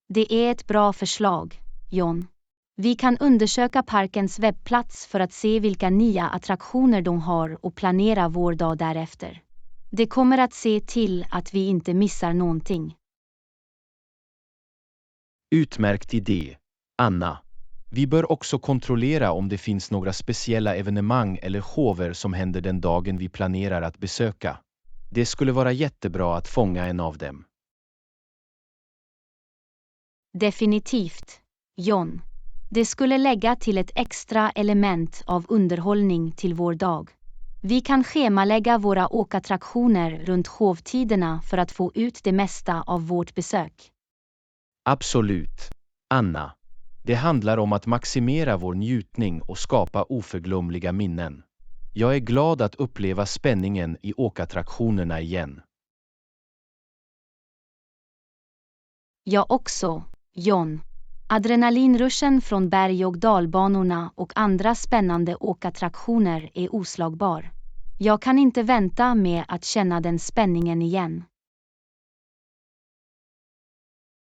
Det är ett bra förslag, John. Vi kan undersöka parkens webbplats för att se vilka nya attraktioner de har och planera vår dag därefter. Det kommer att se till att vi inte missar någonting. Utmärkt idé, Anna. Vi bör också kontrollera om det finns några speciella evenemang eller shower som händer den dagen vi planerar att besöka. Det skulle vara jättebra att fånga en av dem. Definitivt, John. Det skulle lägga till ett extra element av underhållning till vår dag. Vi kan schemalägga våra åkattraktioner runt showtiderna för att få ut det mesta av vårt besök. Absolut, Anna. Det handlar om att maximera vår njutning och skapa oförglömliga minnen. Jag är glad att uppleva spänningen i åkattraktionerna igen. Jag också, John. Adrenalinruschen från berg- och dalbanorna och andra spännande åkattraktioner är oslagbar. Jag kan inte vänta med att känna den spänningen igen.